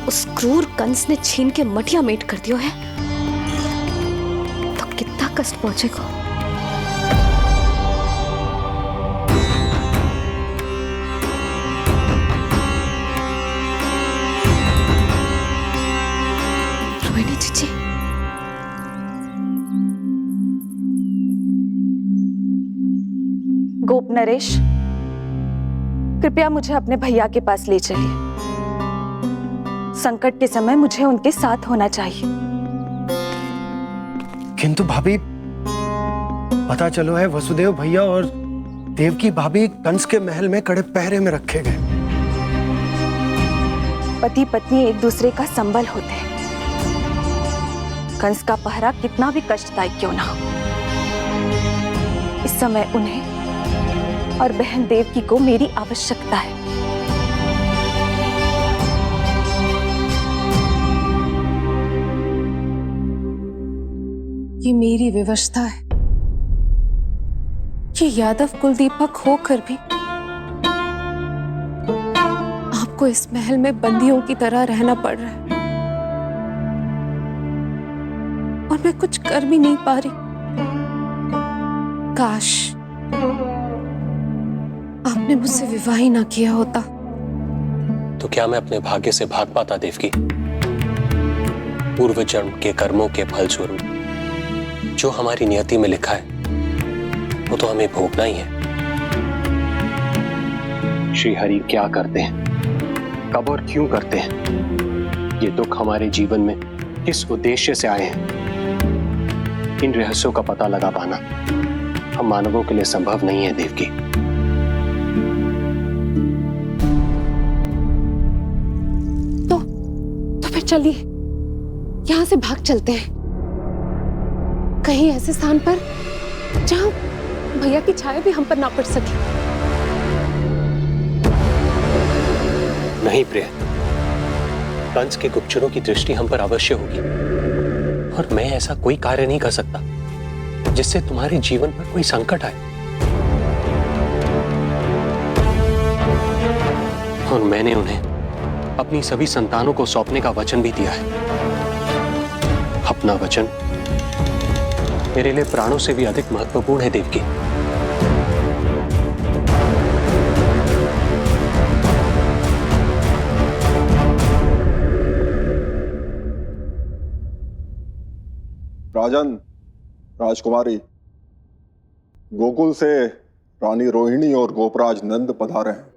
उस क्रूर कंस ने छीन के मटिया मेट कर दिया है, तो कितना कष्ट पहुंचेगा। रोहिणी जीजी, गोप नरेश, कृपया मुझे अपने भैया के पास ले चलिए। संकट के समय मुझे उनके साथ होना चाहिए। किंतु भाभी, पता चलो है वसुदेव भैया और देवकी भाभी कंस के महल में कड़े पहरे में रखे गए। पति पत्नी एक दूसरे का संबल होते हैं। कंस का पहरा कितना भी कष्टदायक क्यों ना हो, इस समय उन्हें और बहन देवकी को मेरी आवश्यकता है। ये मेरी विवशता है कि यादव कुलदीपक होकर भी आपको इस महल में बंदियों की तरह रहना पड़ रहा है, और मैं कुछ कर भी नहीं पा रही। काश आपने मुझसे विवाह ही ना किया होता। तो क्या मैं अपने भाग्य से भाग पाता देवकी? पूर्व जन्म के कर्मों के फलस्वरूप जो हमारी नियति में लिखा है वो तो हमें भोगना ही है। श्री हरि क्या करते हैं, कब और क्यों करते हैं, ये दुख हमारे जीवन में किस उद्देश्य से आए हैं, इन रहस्यों का पता लगा पाना हम मानवों के लिए संभव नहीं है देवकी। तो फिर चलिए यहां से भाग चलते हैं, कहीं ऐसे स्थान पर जहां भैया की छाया भी हम पर ना पड़ सके। नहीं प्रिय, कंस के गुप्तचरों की दृष्टि हम पर अवश्य होगी, और मैं ऐसा कोई कार्य नहीं कर सकता जिससे तुम्हारे जीवन पर कोई संकट आए। और मैंने उन्हें अपनी सभी संतानों को सौंपने का वचन भी दिया है। अपना वचन मेरे लिए प्राणों से भी अधिक महत्वपूर्ण है देवकी। राजन, राजकुमारी, गोकुल से रानी रोहिणी और गोपराज नंद पधारे हैं।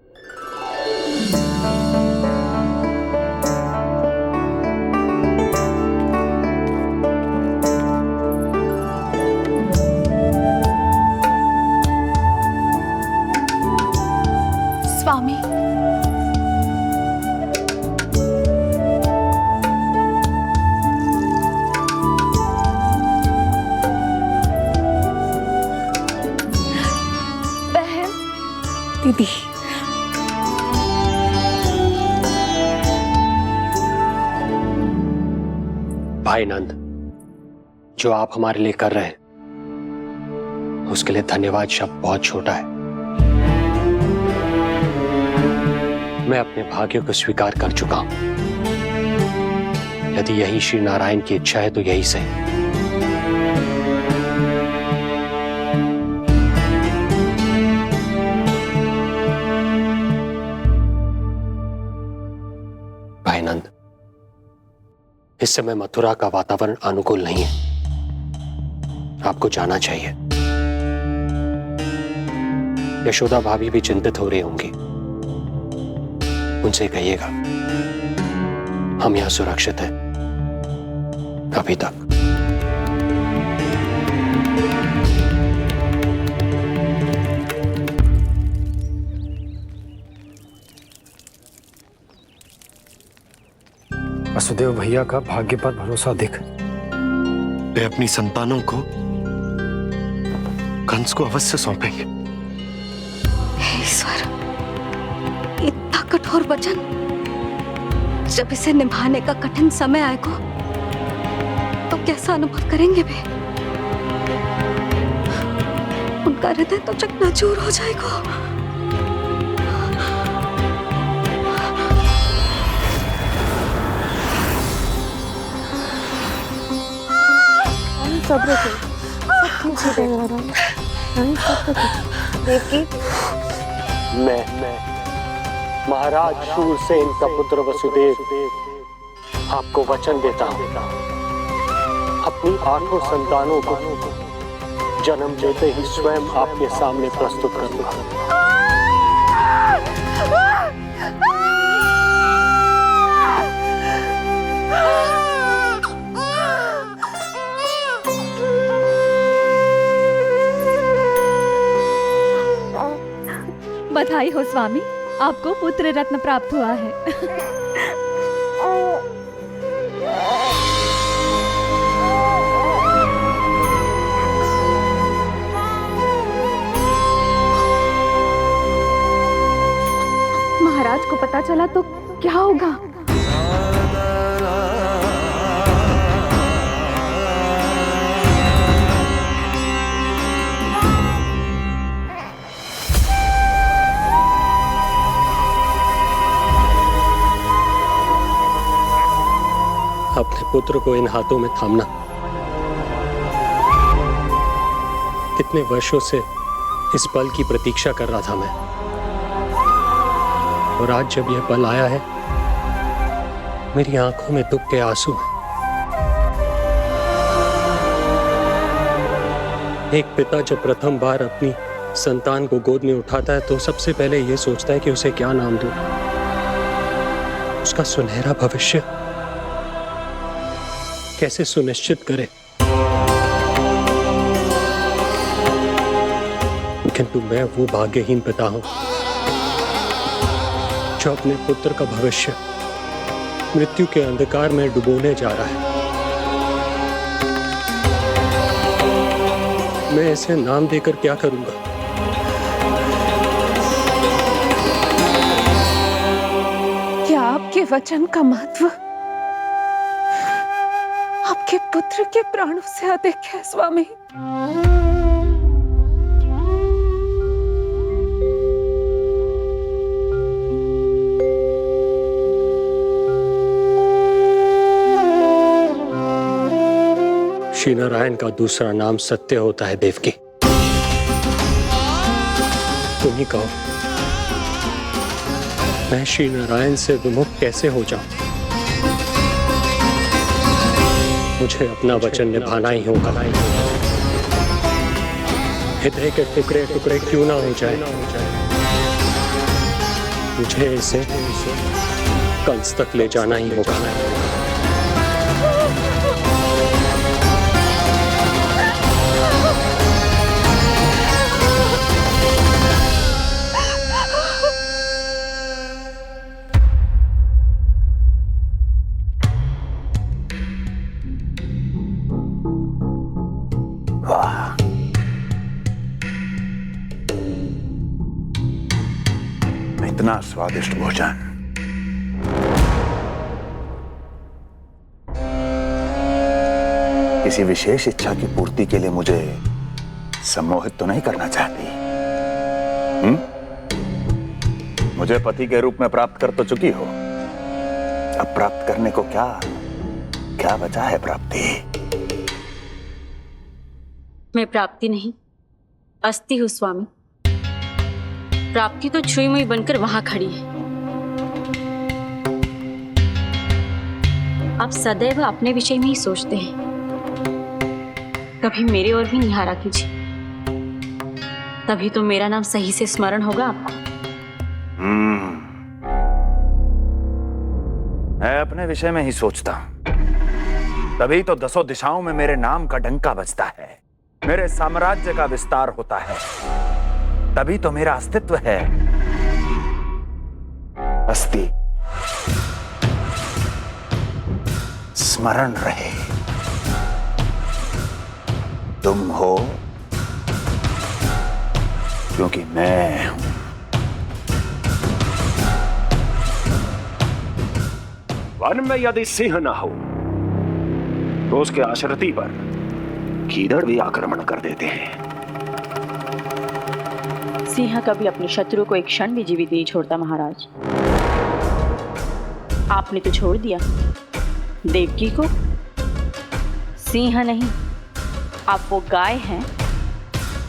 स्वामी, बहन, दीदी, भाई नंद, जो आप हमारे लिए कर रहे हैं उसके लिए धन्यवाद शब्द बहुत छोटा है। मैं अपने भाग्य को स्वीकार कर चुका हूं। यदि यही श्री नारायण की इच्छा है तो यही सही। भाई नंद, इस समय मथुरा का वातावरण अनुकूल नहीं है, आपको जाना चाहिए। यशोदा भाभी भी चिंतित हो रही होंगी, उनसे कहिएगा हम यहां सुरक्षित हैं अभी तक। वसुदेव भैया का भाग्य पर भरोसा देख वे अपनी संतानों को कंस को अवश्य सौंपेंगे। ईश्वर, इतना कठोर वचन, जब इसे निभाने का कठिन समय आएगा तो कैसा अनुभव करेंगे वे? उनका हृदय तो चकनाचूर हो जाएगा। सब्र से सब ठीक हो जाएगा। देवकी, मैं महाराज शूरसेन का पुत्र वसुदेव आपको वचन देता हूं, अपनी 8 संतानों को जन्म देते ही स्वयं आपके सामने प्रस्तुत करूंगा। बधाई हो स्वामी, आपको पुत्र रत्न प्राप्त हुआ है। महाराज को पता चला तो क्या होगा? अपने पुत्र को इन हाथों में थामना। कितने वर्षों से इस पल की प्रतीक्षा कर रहा था मैं, और आज जब यह पल आया है, मेरी आंखों में दुख के आंसू हैं। एक पिता जब प्रथम बार अपनी संतान को गोद में उठाता है तो सबसे पहले यह सोचता है कि उसे क्या नाम दूं, उसका सुनहरा भविष्य कैसे सुनिश्चित करे। किंतु मैं वो भाग्यहीन पिता हूं जो अपने पुत्र का भविष्य मृत्यु के अंधकार में डुबोने जा रहा है। मैं इसे नाम देकर क्या करूंगा? क्या आपके वचन का महत्व आपके पुत्र के प्राणों से अधिक है स्वामी? श्री नारायण का दूसरा नाम सत्य होता है देवकी। तुम ही कहो, मैं श्री नारायण से विमुख कैसे हो जाऊं? मुझे अपना वचन निभाना ही होगा। हृदय के टुकड़े टुकड़े क्यों ना हो जाए, मुझे इसे कंस तक ले जाना ही होगा। इतना स्वादिष्ट भोजन किसी विशेष इच्छा की पूर्ति के लिए मुझे सम्मोहित तो नहीं करना चाहती? मुझे पति के रूप में प्राप्त कर तो चुकी हो, अब प्राप्त करने को क्या क्या बचा है प्राप्ति? मैं प्राप्ति नहीं, अस्थि हूँ स्वामी। प्राप्ति तो छुई मुई बनकर वहां खड़ी है। आप सदैव अपने विषय में ही सोचते हैं, कभी मेरे ओर भी निहारा कीजिए, तभी तो मेरा नाम सही से स्मरण होगा आपको। मैं अपने विषय में ही सोचता हूं, तभी तो दसों दिशाओं में मेरे नाम का डंका बजता है, मेरे साम्राज्य का विस्तार होता है, तभी तो मेरा अस्तित्व है। अस्थि स्मरण रहे, तुम हो क्योंकि मैं हूं। वन में यदि सिंह न हो तो उसके आश्रिति पर गीदड़ भी आक्रमण कर देते हैं। सिंह कभी अपने शत्रु को एक क्षण भी जीवित नहीं छोड़ता महाराज। आपने तो छोड़ दिया देवकी को। सिंह नहीं, आप वो गाय हैं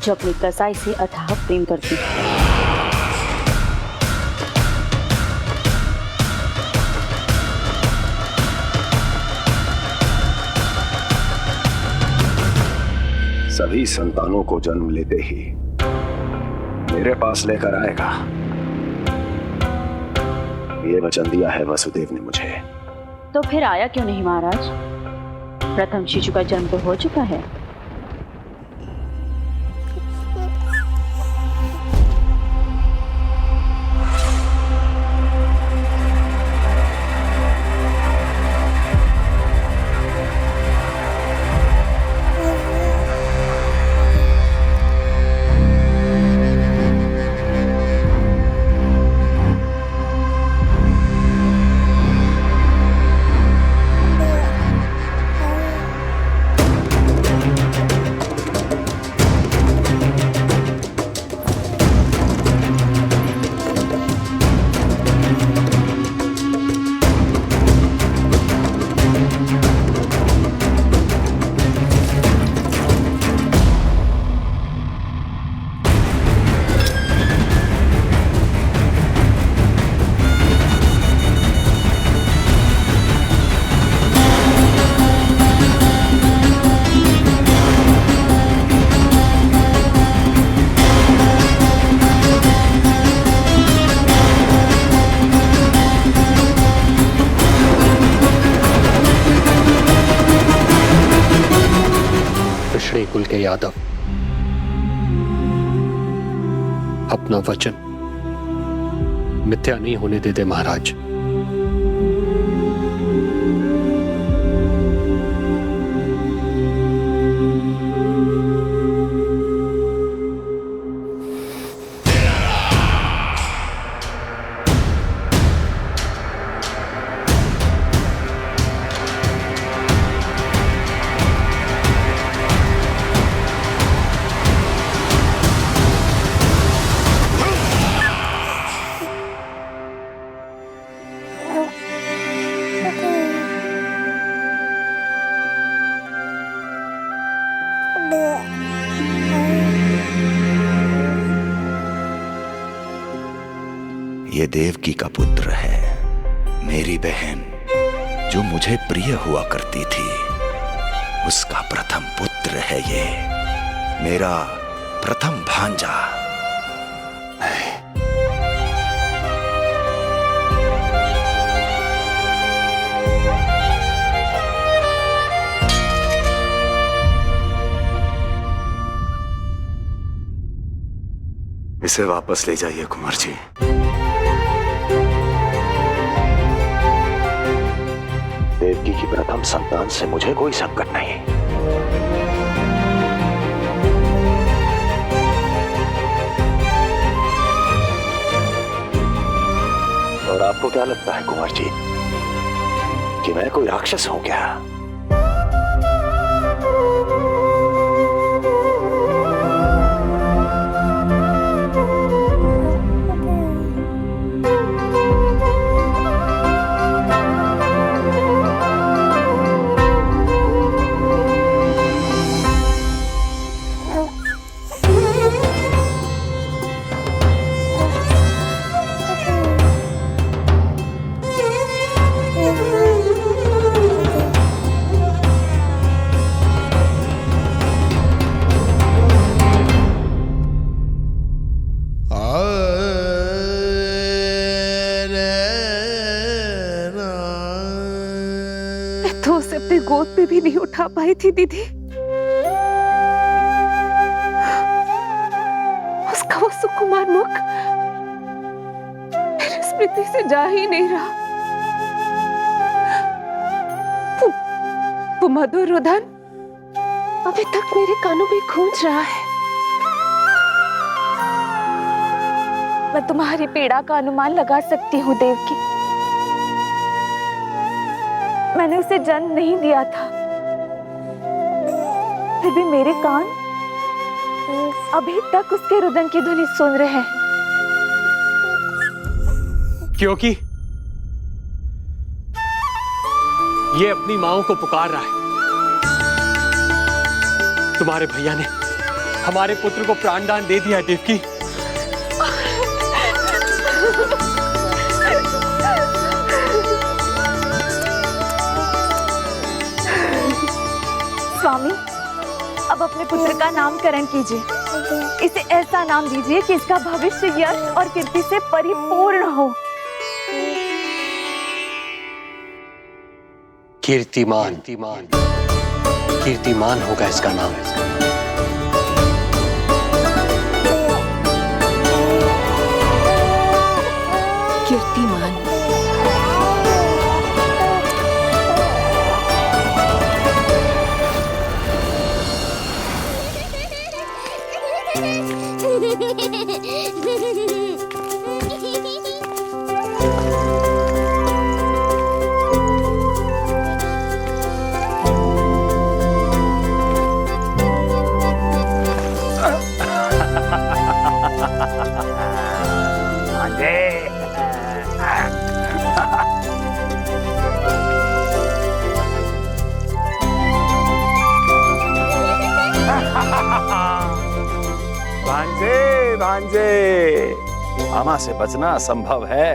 जो अपनी कसाई से अथाह प्रेम करती है। सभी संतानों को जन्म लेते ही मेरे पास लेकर आएगा, ये वचन दिया है वसुदेव ने मुझे। तो फिर आया क्यों नहीं महाराज? प्रथम शिशु का जन्म तो हो चुका है। कुल के यादव अपना वचन मिथ्या नहीं होने देते महाराज। ये देवकी का पुत्र है, मेरी बहन जो मुझे प्रिय हुआ करती थी, उसका प्रथम पुत्र है ये, मेरा प्रथम भांजा। इसे वापस ले जाइए कुंवर जी। देवकी की प्रथम संतान से मुझे कोई संकट नहीं। और आपको क्या लगता है कुंवर जी कि मैं कोई राक्षस हूं क्या? पे भी नहीं उठा पाई थी दीदी। उसका वो सुकुमार मुख मेरी स्मृति से जा ही नहीं रहा। वो मधुर रुदन अभी तक मेरे कानों में गूंज रहा है। मैं तुम्हारी पीड़ा का अनुमान लगा सकती हूँ देवकी। मैंने उसे जन्म नहीं दिया था, फिर भी मेरे कान अभी तक उसके रुदन की ध्वनि सुन रहे हैं। क्योंकि ये अपनी माओ को पुकार रहा है। तुम्हारे भैया ने हमारे पुत्र को प्राणदान दे दिया देवकी। स्वामी, अब अपने पुत्र का नामकरण कीजिए। इसे ऐसा नाम दीजिए कि इसका भविष्य यश और कीर्ति से परिपूर्ण हो। कीर्तिमान कीर्तिमान होगा इसका नाम। कीर्तिमान। भांजे भांजे, मामा से बचना असंभव है।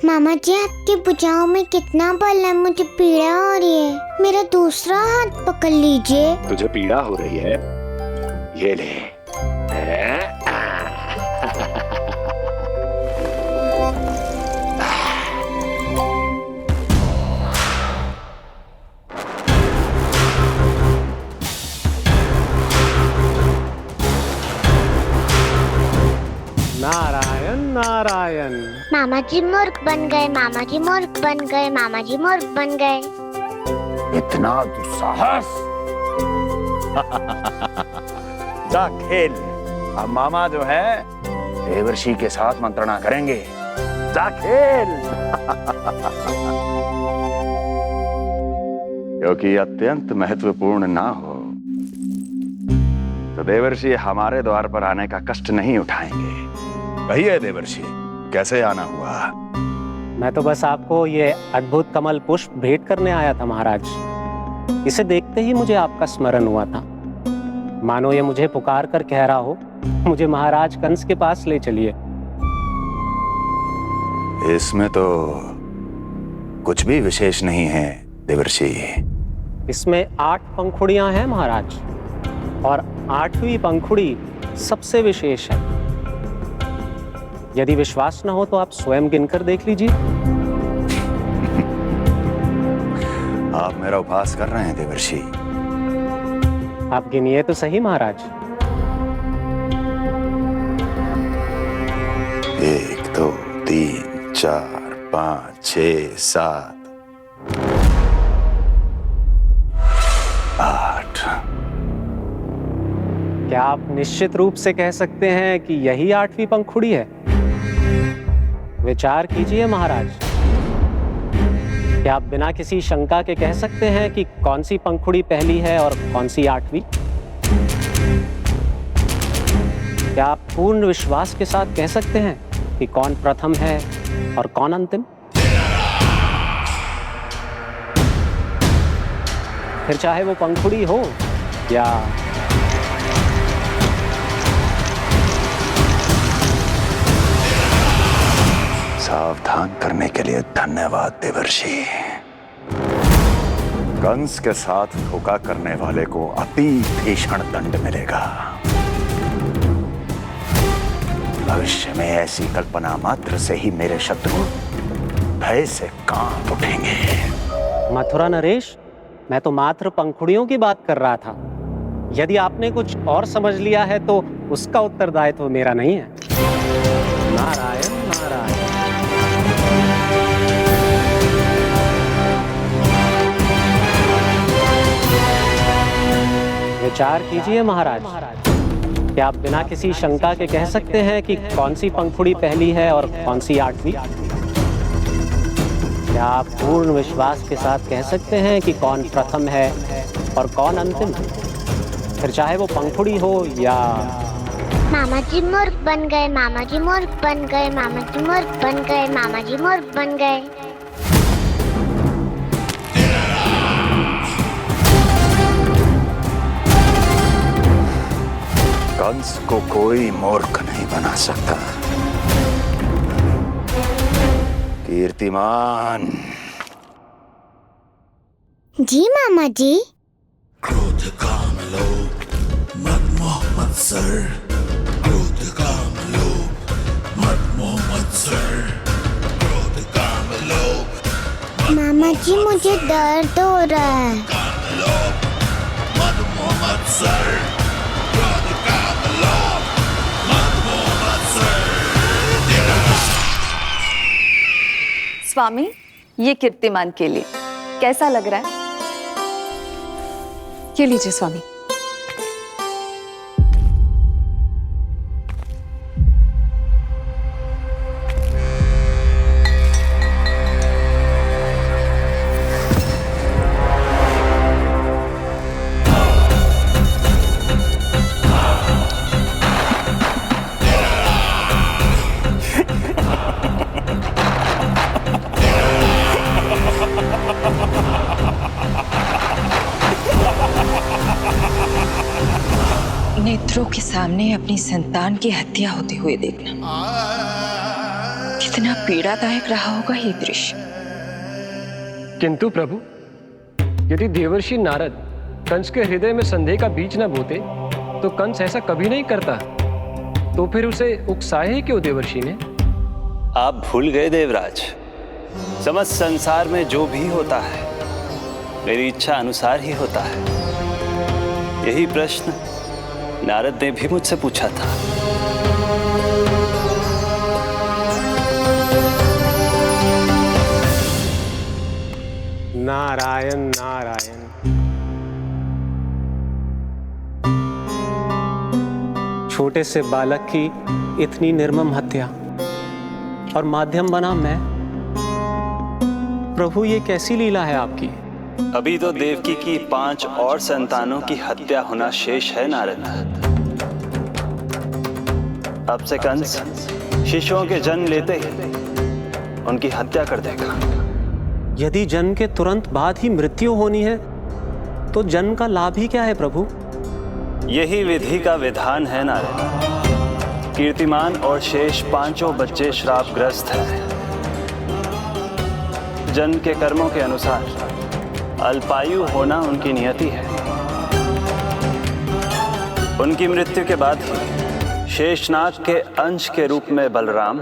मामा जी, आपकी भुजाओं में कितना बल है, मुझे पीड़ा हो रही है। मेरा दूसरा हाथ पकड़ लीजिए। तुझे पीड़ा हो रही है? ये ले। नारायण नारायण। मामा जी मूर्ख बन गए, मामा जी मूर्ख बन गए, मामा जी मूर्ख बन गए। इतना दुस्साहस। जा खेल। अब मामा जो है देवर्षि के साथ मंत्रणा करेंगे। जा खेल। क्योंकि अत्यंत महत्वपूर्ण ना हो तो देवर्षि हमारे द्वार पर आने का कष्ट नहीं उठाएंगे। कहिए देवर्षि, कैसे आना हुआ? मैं तो बस आपको ये अद्भुत कमल पुष्प भेंट करने आया था महाराज। इसे देखते ही मुझे आपका स्मरण हुआ था। मानो ये मुझे पुकार कर कह रहा हो, मुझे महाराज कंस के पास ले चलिए। इसमें तो कुछ भी विशेष नहीं है देवर्षि। इसमें 8 पंखुड़ियां हैं महाराज, और 8वीं पंखुड़ी सबसे विशेष है। यदि विश्वास न हो तो आप स्वयं गिनकर देख लीजिए। आप मेरा उपहास कर रहे हैं देवर्षि। आप गिनिए तो सही महाराज। 1 2 3 4 5 6 7 8। क्या आप निश्चित रूप से कह सकते हैं कि यही 8वीं पंखुड़ी है? विचार कीजिए महाराज। क्या आप बिना किसी शंका के कह सकते हैं कि कौन सी पंखुड़ी पहली है और कौन सी 8वीं? क्या आप पूर्ण विश्वास के साथ कह सकते हैं कि कौन प्रथम है और कौन अंतिम? फिर चाहे वो पंखुड़ी हो या सावधान करने के लिए धन्यवाद देवर्षि। कंस के साथ धोखा करने वाले को अति भीषण दंड मिलेगा। भविष्य में ऐसी कल्पना मात्र से ही मेरे शत्रु भय से कांप उठेंगे। मथुरा नरेश, मैं तो मात्र पंखुड़ियों की बात कर रहा था। यदि आपने कुछ और समझ लिया है तो उसका उत्तरदायित्व मेरा नहीं है। नारायण नारायण। विचार कीजिए महाराज, क्या आप बिना किसी शंका के कह सकते हैं कि कौन सी पंखुड़ी पहली है और कौन सी आठवीं? क्या आप पूर्ण विश्वास के साथ कह सकते हैं कि कौन प्रथम है और कौन अंतिम? फिर चाहे वो पंखुड़ी हो या... मामा जी मूर्ख बन गए, मामा जी मूर्ख बन गए, मामा जी मूर्ख बन गए, मामा जी मूर्ख बन गए। कंस को कोई मूर्ख नहीं बना सकता। कीर्तिमान। जी मामा जी। क्रोध काम लोभ मद मोह मत्सर, क्रोध काम लोभ मद मोह मत्सर, क्रोध काम लोभ। मामा जी मुझे दर्द हो रहा है। काम लोभ मद मोह मत्सर, क्रोध काम लोभ मद मोह मत्सर। स्वामी, ये कीर्तिमान के लिए कैसा लग रहा है? ये लीजिए स्वामी। नेत्रों के सामने अपनी संतान की हत्या होते हुए देखना कितना पीड़ादायक रहा होगा ये दृश्य। किंतु प्रभु, यदि देवर्षि नारद कंस के हृदय में संदेह का बीज न बोते तो कंस ऐसा कभी नहीं करता। तो फिर उसे उकसाए ही क्यों देवर्षि ने? आप भूल गए देवराज, समस्त संसार में जो भी होता है मेरी इच्छा अनुसार ही होता है। यही प्रश्न नारद ने भी मुझसे पूछा था। नारायण नारायण। छोटे से बालक की इतनी निर्मम हत्या और माध्यम बना मैं। प्रभु, ये कैसी लीला है आपकी? अभी तो देवकी की 5 और संतानों की हत्या होना शेष है नारद। अब से कंस शिशुओं के जन्म लेते ही उनकी हत्या कर देगा। यदि जन्म के तुरंत बाद ही मृत्यु होनी है तो जन्म का लाभ ही क्या है प्रभु? यही विधि का विधान है नारद। कीर्तिमान और शेष 5 बच्चे श्रापग्रस्त हैं। जन्म के कर्मों के अनुसार अल्पायु होना उनकी नियति है। उनकी मृत्यु के बाद ही शेषनाग के अंश के रूप में बलराम